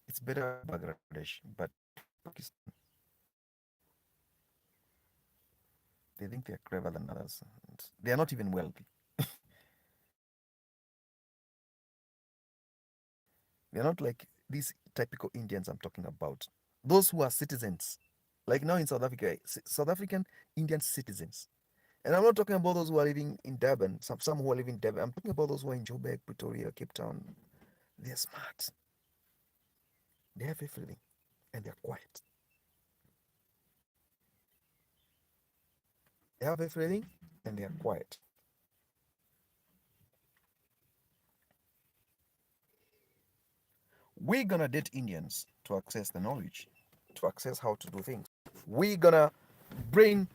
It's better Bangladesh, but Pakistan, they think they're clever than others. They are not even wealthy. They're not like these typical Indians I'm talking about. Those who are citizens, like now in South Africa, South African Indian citizens. And I'm not talking about those who are living in Durban, some who are living in Durban. I'm talking about those who are in Joburg, Pretoria, Cape Town. They're smart. They have everything. And they're quiet. They have everything and they're quiet. We're gonna date Indians to access the knowledge, to access how to do things. We're gonna brain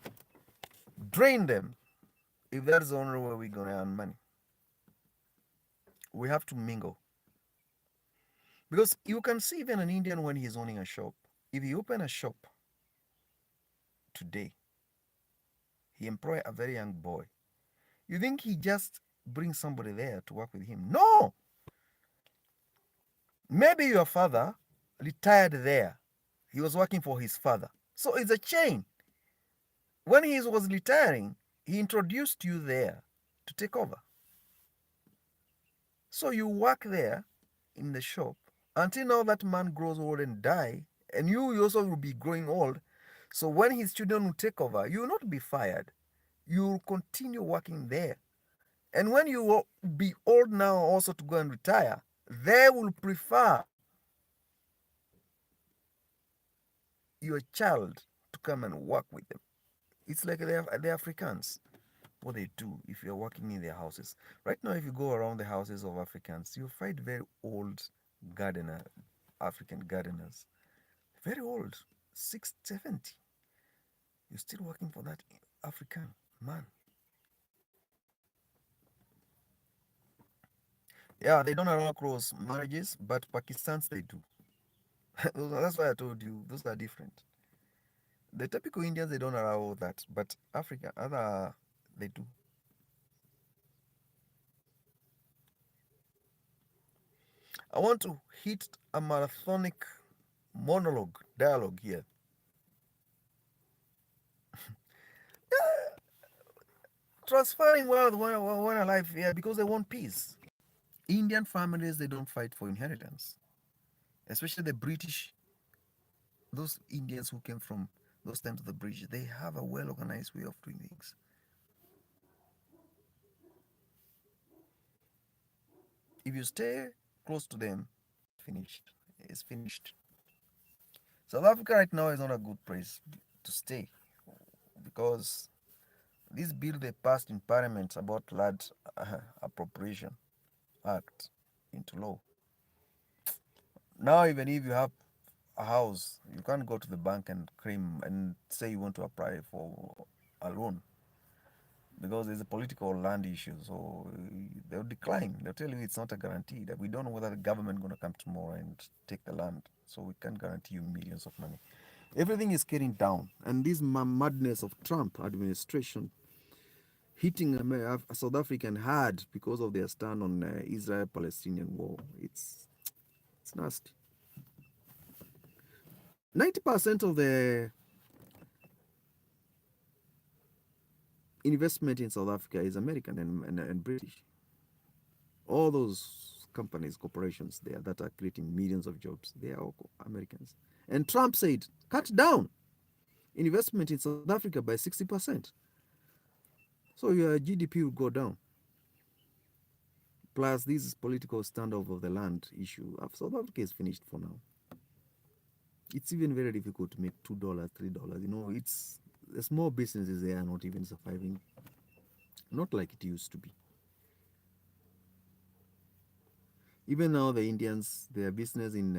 drain them if that's the only way we're gonna earn money. We have to mingle. Because you can see even an Indian when he's owning a shop. If he open a shop today, he employ a very young boy. You think he just brings somebody there to work with him? No. Maybe your father retired there. He was working for his father. So it's a chain. When he was retiring, he introduced you there to take over. So you work there in the shop until now that man grows old and die, and you also will be growing old. So when his children will take over, you will not be fired. You will continue working there. And when you will be old now also to go and retire, they will prefer your child to come and work with them. It's like the Africans, what they do if you're working in their houses. Right now, if you go around the houses of Africans, you'll find very old gardener, African gardeners, very old, 670. You're still working for that African man. Yeah, they don't allow cross marriages, but Pakistans they do. That's why I told you those are different. The typical Indians they don't allow that, but Africa other they do. I want to hit a marathonic monologue dialogue here. Transferring wealth when alive, yeah, because they want peace. Indian families they don't fight for inheritance, especially the British. Those Indians who came from those times of the British, they have a well organized way of doing things. If you stay close to them, finished. It's finished. South Africa right now is not a good place to stay because this bill they passed in Parliament about Land Appropriation Act into law. Now, even if you have a house, you can't go to the bank and claim and say you want to apply for a loan because there's a political land issue. So they'll decline. They'll tell you it's not a guarantee. That we don't know whether the government going to come tomorrow and take the land. So we can't guarantee you millions of money. Everything is getting down, and this madness of Trump administration hitting South African hard because of their stand on Israel-Palestinian war. It's nasty. 90% of the investment in South Africa is American and British. All those companies, corporations there that are creating millions of jobs, they are all Americans. And Trump said, cut down investment in South Africa by 60%. So your GDP will go down. Plus, this political standoff of the land issue, South Africa is finished for now. It's even very difficult to make $2, $3. You know, it's the small businesses there are not even surviving, not like it used to be. Even now, the Indians, their business in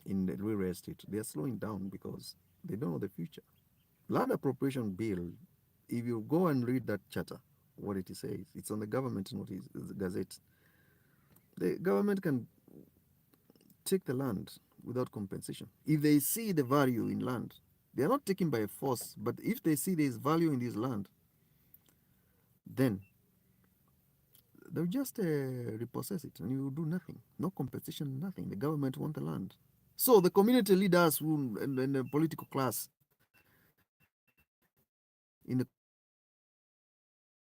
the real estate, they are slowing down because they don't know the future. Land appropriation bill, if you go and read that charter, what it says, it's on the government notice, the gazette. The government can take the land without compensation. If they see the value in land, they are not taken by force, but if they see there is value in this land, then they'll just repossess it and you do nothing. No compensation, nothing. The government want the land. So the community leaders who, and the political class in the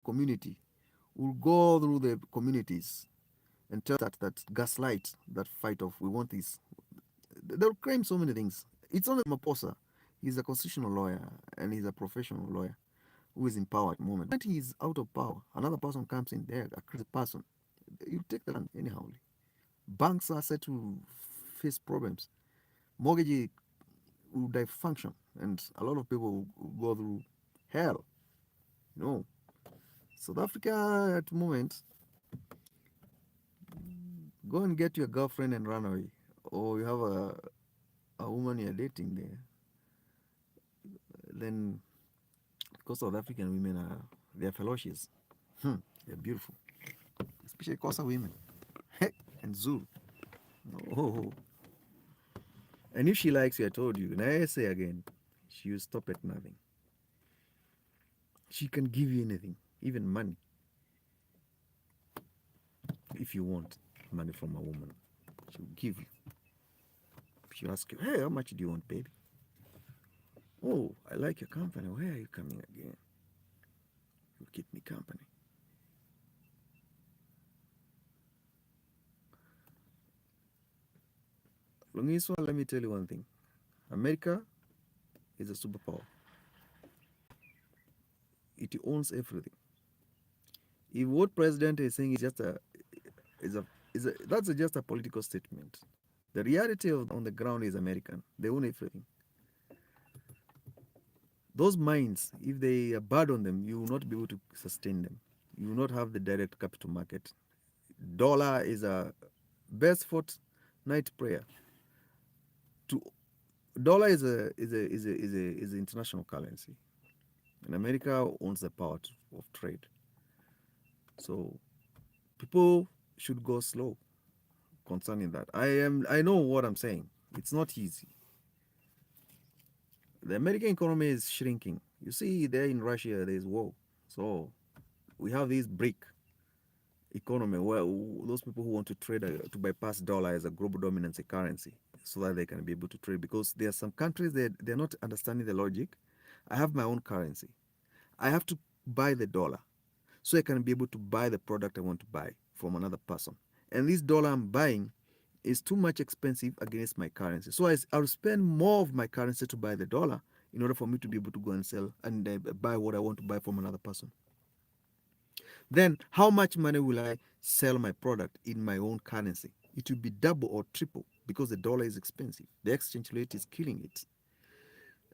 community will go through the communities and tell that gaslight, that fight of we want this. They'll claim so many things. It's only Maposa. He's a constitutional lawyer and he's a professional lawyer who is in power at the moment. When he is out of power, another person comes in there, a crazy person. You take the land anyhow. Banks are said to face problems. Mortgage will function, and a lot of people will go through hell. You know, South Africa at the moment, go and get your girlfriend and run away, or you have a woman you're dating there. Then, because South African women are they're ferocious, they're beautiful, especially Kosa women and Zulu. Oh, and if she likes you, I told you, and I say again, she will stop at nothing. She can give you anything, even money, if you want money from a woman. She'll give you. She'll ask you, hey, how much do you want, baby? Oh, I like your company. Where are you coming again? You keep me company. Longiswa, let me tell you one thing. America is a superpower. It owns everything. If what president is saying is just is a that's just a political statement. The reality on the ground is American. They own everything. Those mines, if they are bad on them, you will not be able to sustain them. You will not have the direct capital market. Dollar is a best fortnight prayer. To dollar is a international currency, and America owns the power of trade. So people should go slow concerning that. I know what I'm saying. It's not easy. The American economy is shrinking. You see, there in Russia, there's war. So we have this brick economy where those people who want to trade to bypass dollar as a global dominance currency so that they can be able to trade, because there are some countries that they're not understanding the logic. I have my own currency. I have to buy the dollar so I can be able to buy the product I want to buy from another person. And this dollar I'm buying is too much expensive against my currency. So I'll spend more of my currency to buy the dollar in order for me to be able to go and sell and buy what I want to buy from another person. Then how much money will I sell my product in my own currency? It will be double or triple because the dollar is expensive. The exchange rate is killing it.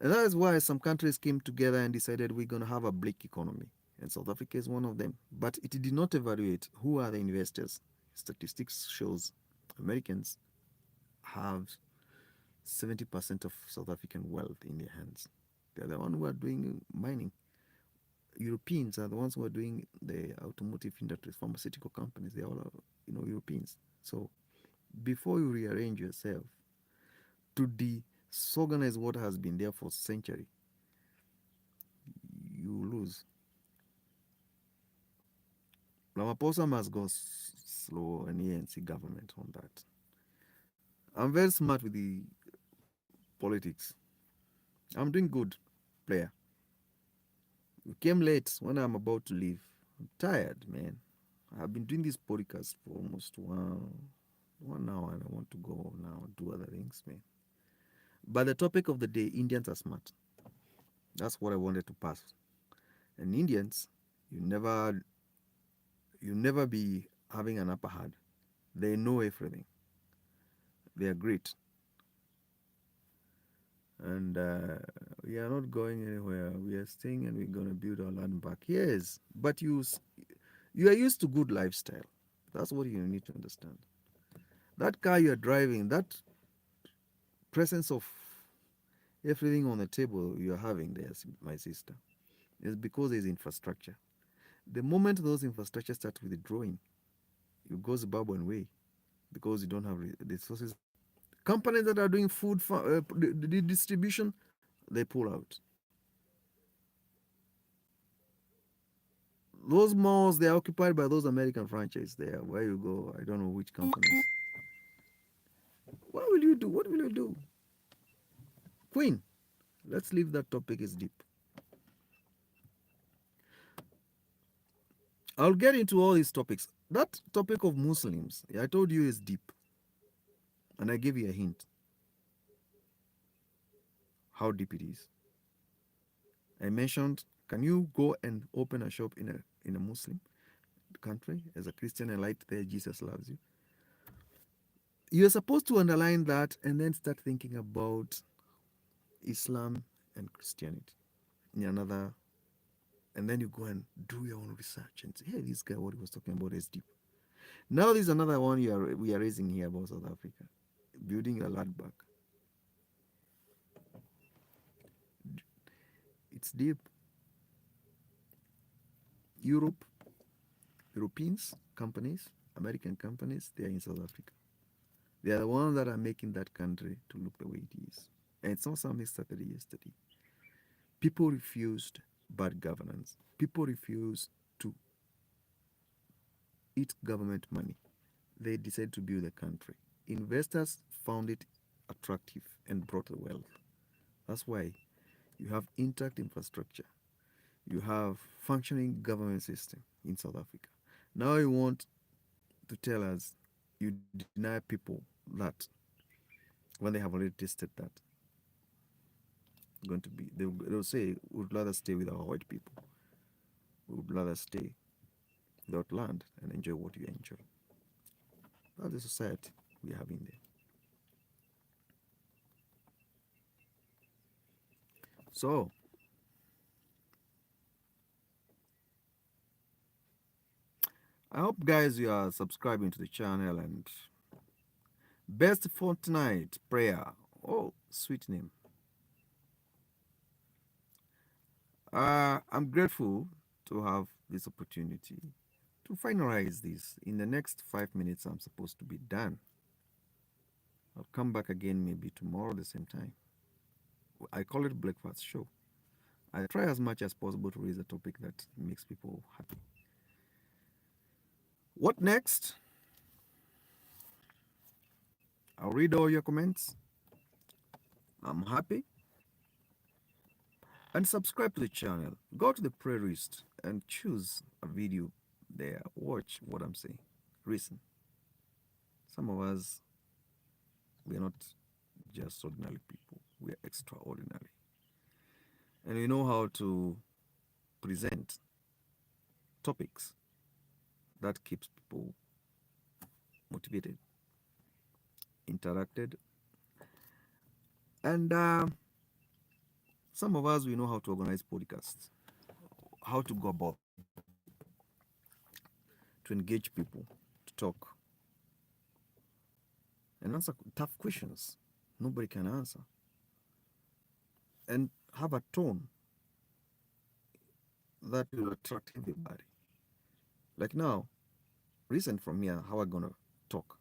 And that is why some countries came together and decided we're going to have a bleak economy. And South Africa is one of them. But it did not evaluate who are the investors. Statistics shows Americans have 70% of South African wealth in their hands. They're the ones who are doing mining. Europeans are the ones who are doing the automotive industries, pharmaceutical companies. They all are, Europeans. So before you rearrange yourself to disorganize what has been there for centuries, you lose. Ramaphosa must go slow and ANC government on that. I'm very smart with the politics. I'm doing good, player. You came late when I'm about to leave. I'm tired, man. I've been doing this podcast for almost 1 hour and I want to go now and do other things, man. But the topic of the day, Indians are smart. That's what I wanted to pass. And Indians, you never be having an upper hand. They know everything. They are great. And we are not going anywhere. We are staying and we're going to build our land back. Yes, but you are used to good lifestyle. That's what you need to understand. That car you are driving, that presence of everything on the table you are having there, my sister, is because there's infrastructure. The moment those infrastructure start withdrawing, you go Zimbabwean way because you don't have resources. Companies that are doing food the distribution, they pull out. Those malls, they're occupied by those American franchise there. Where you go, I don't know which companies. What will you do? What will you do? Queen, let's leave that topic is deep. I'll get into all these topics. That topic of Muslims, I told you is deep. And I gave you a hint how deep it is. I mentioned, can you go and open a shop in a Muslim country as a Christian and light there, Jesus loves you? You're supposed to underline that and then start thinking about Islam and Christianity in another, and then you go and do your own research and say, hey, this guy, what he was talking about is deep. Now there's another one we are raising here about South Africa, building a land back. It's deep. Europe, Europeans, companies, American companies, they are in South Africa. They are the ones that are making that country to look the way it is. And it's not something started yesterday. People refused bad governance. People refused to eat government money. They decided to build a country. Investors found it attractive and brought the wealth. That's why you have intact infrastructure. You have functioning government system in South Africa. Now you want to tell us you deny people that when they have already tasted that going to be they'll say we would rather stay with our white people. We would rather stay without land and enjoy what you enjoy. That's the society we have in there. So I hope guys you are subscribing to the channel and best fortnight prayer. Oh, sweet name. I'm grateful to have this opportunity to finalize this. In the next 5 minutes, I'm supposed to be done. I'll come back again maybe tomorrow the same time. I call it Breakfast Show. I try as much as possible to raise a topic that makes people happy. What next? I'll read all your comments. I'm happy. And subscribe to the channel. Go to the playlist and choose a video there. Watch what I'm saying. Listen. Some of us, we are not just ordinary people. We are extraordinary. And we know how to present topics that keeps people motivated, interacted, and some of us we know how to organize podcasts, how to go about to engage people, to talk and answer tough questions nobody can answer, and have a tone that will attract everybody. Like now, listen from here how I'm gonna talk.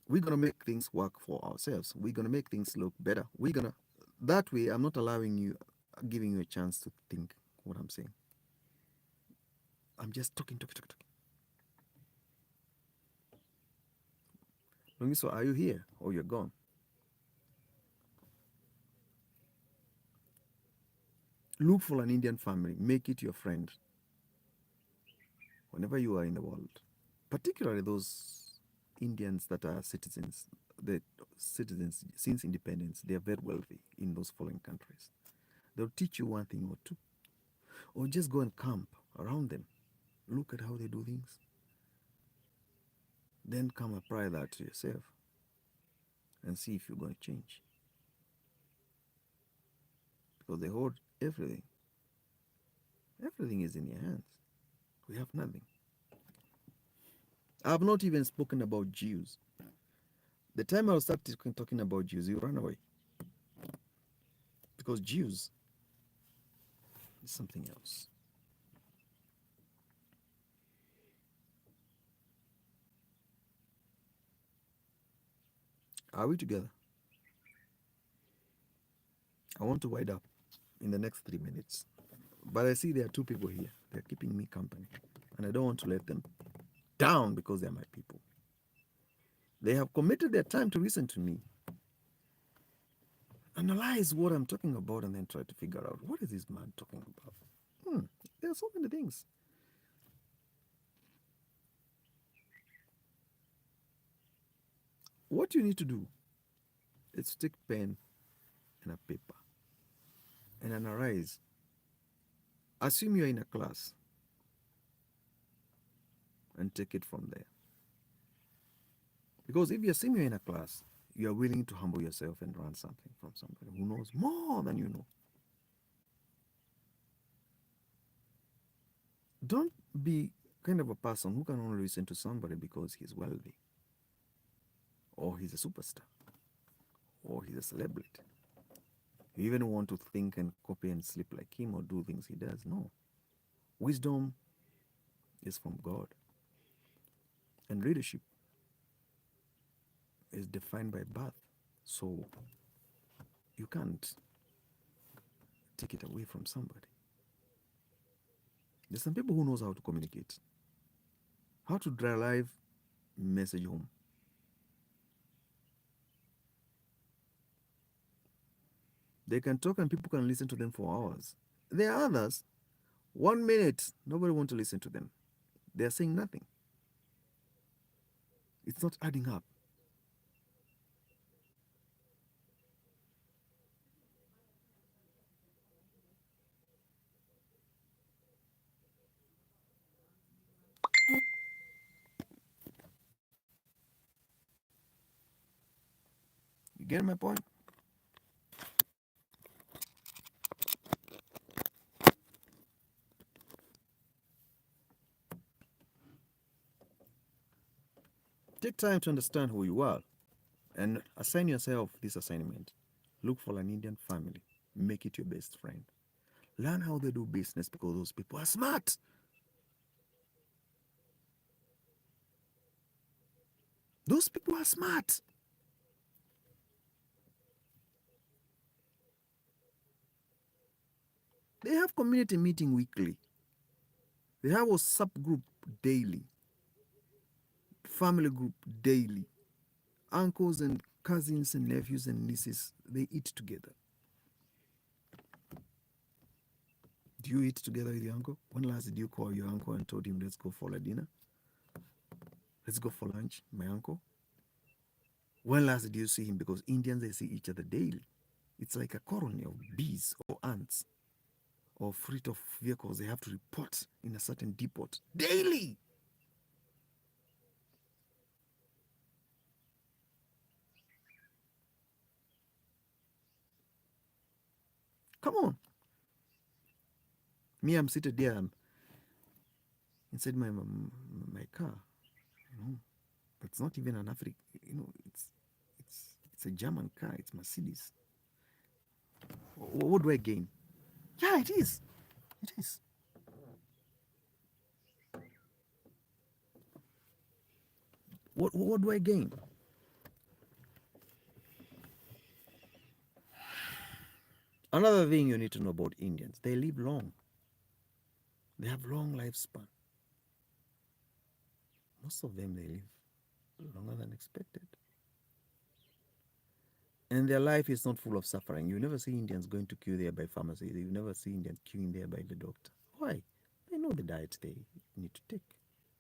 We're gonna make things work for ourselves. We're gonna make things look better. We're gonna that way I'm not allowing you giving you a chance to think what I'm saying. I'm just talking. Longiso, are you here or you're gone? Look for an Indian family, make it your friend whenever you are in the world, particularly those Indians that are citizens. The citizens, since independence, they are very wealthy in those foreign countries. They'll teach you one thing or two, or just go and camp around them. Look at how they do things. Then come apply that to yourself and see if you're going to change. because they hold everything. Everything is in your hands. We have nothing. I have not even spoken about Jews. The time I'll start talking about Jews, you run away. Because Jews is something else. Are we together? I want to wind up in the next 3 minutes. But I see there are two people here. They're keeping me company. And I don't want to let them down because they're my people. They have committed their time to listen to me, analyze what I'm talking about, and then try to figure out what is this man talking about. There are so many things. What you need to do is take pen and a paper and analyze. Assume you're in a class and take it from there. Because if you assume you're in a class, you are willing to humble yourself and learn something from somebody who knows more than you know. Don't be kind of a person who can only listen to somebody because he's wealthy, or he's a superstar, or he's a celebrity. You even want to think and copy and sleep like him or do things he does. No. Wisdom is from God. And leadership is defined by birth. So you can't take it away from somebody. There's some people who knows how to communicate, how to drive message home. They can talk and people can listen to them for hours. There are others, 1 minute, nobody wants to listen to them. They're saying nothing. It's not adding up. You get my point? Take time to understand who you are and assign yourself this assignment. Look for an Indian family. Make it your best friend. Learn how they do business because those people are smart. Those people are smart. They have community meeting weekly. They have a subgroup daily. Family group daily. Uncles and cousins and nephews and nieces, they eat together. Do you eat together with your uncle? When last did you call your uncle and told him, let's go for a dinner? Let's go for lunch, my uncle? When last did you see him? Because Indians, they see each other daily. It's like a colony of bees or ants or fleet of vehicles. They have to report in a certain depot daily. Come on. Me, I'm seated there. I'm inside my car. It's not even an African. It's a German car. It's Mercedes. What do I gain? Yeah, it is. It is. What do I gain? Another thing you need to know about Indians, they live long. They have long lifespan. Most of them, they live longer than expected. And their life is not full of suffering. You never see Indians going to queue there by pharmacies. You never see Indians queuing there by the doctor. Why? They know the diet they need to take.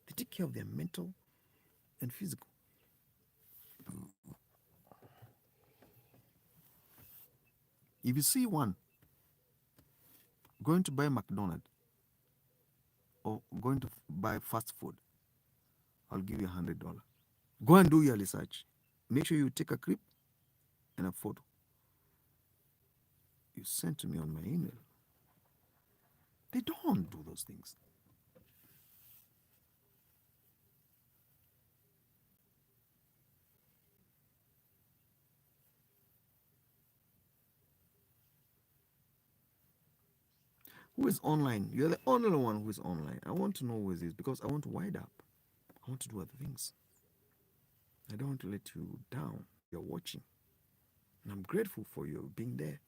They take care of their mental and physical. If you see one going to buy McDonald's or going to buy fast food, I'll give you $100. Go and do your research. Make sure you take a clip and a photo. you sent to me on my email. They don't do those things. Who is online? You're the only one who is online. I want to know who is this because I want to wide up. I want to do other things. I don't want to let you down. You're watching. And I'm grateful for you being there.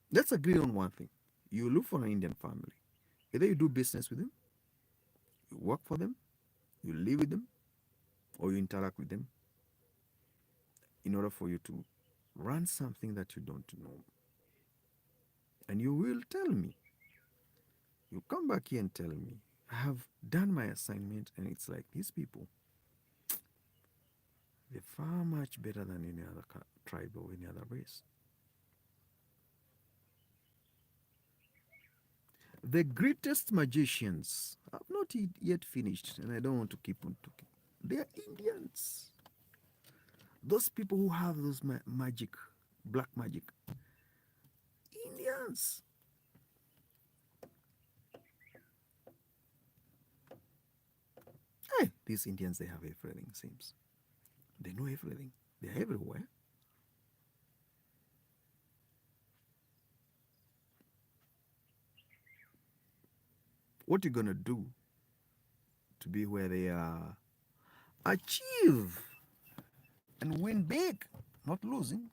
Let's agree on one thing. You look for an Indian family. Either you do business with them, you work for them, you live with them, or you interact with them in order for you to run something that you don't know. And you will tell me. You come back here and tell me, I have done my assignment and it's like these people, they're far much better than any other tribe or any other race. The greatest magicians have not yet finished, and I don't want to keep on talking. They are Indians. Those people who have those magic, black magic, Indians. Hey, these Indians, they have everything, seems. They know everything. They're everywhere. What you gonna do to be where they are? Achieve and win big, not losing.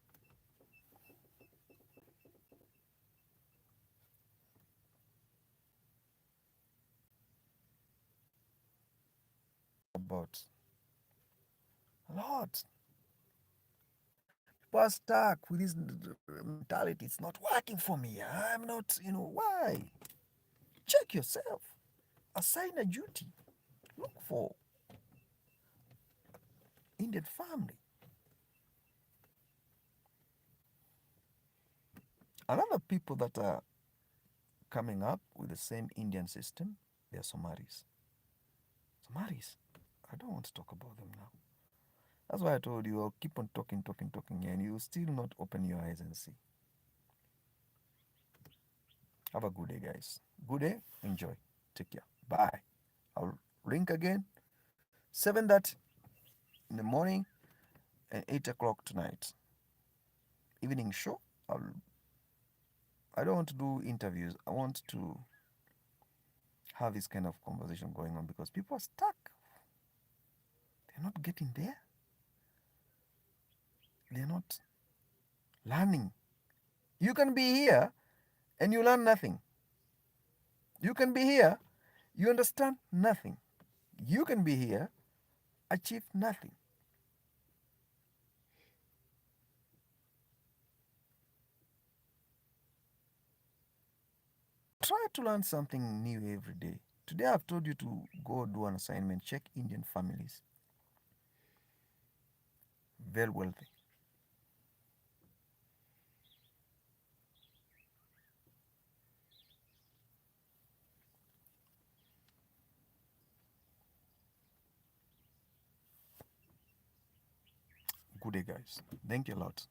About a lot. People are stuck with this mentality. It's not working for me. I'm not, why? Check yourself. Assign a duty. Look for Indian family. Another people that are coming up with the same Indian system, they are Somalis. Somalis. I don't want to talk about them now. That's why I told you I'll keep on talking, and you still not open your eyes and see. Have a good day, guys. Good day. Enjoy. Take care. Bye. I'll link again 7:30 in the morning and 8 o'clock tonight. Evening show. I don't want to do interviews. I want to have this kind of conversation going on because people are stuck. They're not getting there. They're not learning. You can be here and you learn nothing. You can be here, you understand nothing. You can be here, achieve nothing. Try to learn something new every day. Today I've told you to go do an assignment, check Indian families. Very wealthy. Good day, guys. Thank you a lot.